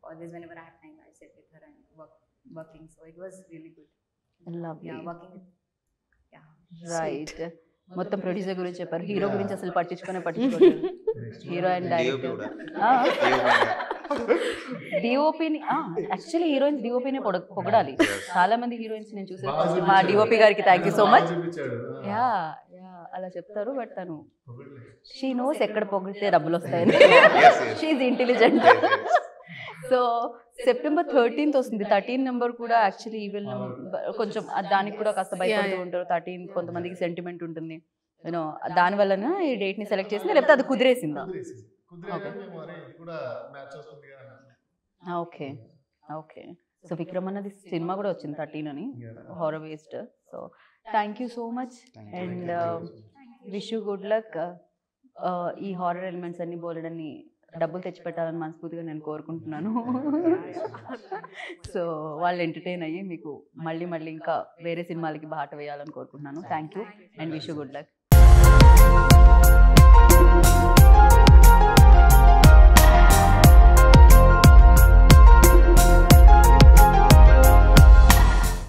always whenever I have time, I sit with her and working. So it was really good. Lovely. Yeah, working with. Yeah. Right. మొత్తం producer గురించి చెప్పారు, hero గురించి అసలు పట్టించుకోలేదు. Hero and DOP director కూడా. డిఓపిని actually heroines డిఓపిని పొగడాలి. చాలా మంది heroines నేను చూసాను, మా డిఓపి గారికి thank you so much. Yeah yeah అలా చెప్తారు, బట్ తను షీ నోస్ ఎక్కడ పొగిడితే డబ్బులు వస్తాయని. Yes, yes. She intelligent. Yes, yes. So September 13th వస్తుంది. 13 నెంబర్ కూడా యాక్చువల్లీ ఈవెన్ కొంచెం దానికి కూడా కాస్త భయపడుతూ ఉంటారు. 13 కొంతమందికి సెంటిమెంట్ ఉంటుంది, యూనో దాని వలన ఈ డేట్ ని సెలెక్ట్ చేసింది, లేకపోతే అది కుదిరేసిందా? Okay okay. సో విక్రమ్ అన్నది సినిమా కూడా వచ్చింది 13 అని, horror based. So thank you so much and wish you good luck. ఈ హారర్ ఎలిమెంట్స్ అన్ని బోలెడన్ని డబ్బులు తెచ్చిపెట్టాలని మనస్ఫూర్తిగా నేను కోరుకుంటున్నాను. సో వాళ్ళు ఎంటర్టైన్ అయ్యి మీకు మళ్ళీ ఇంకా వేరే సినిమాలకి బాట వేయాలని కోరుకుంటున్నాను. Thank you and wish you good luck.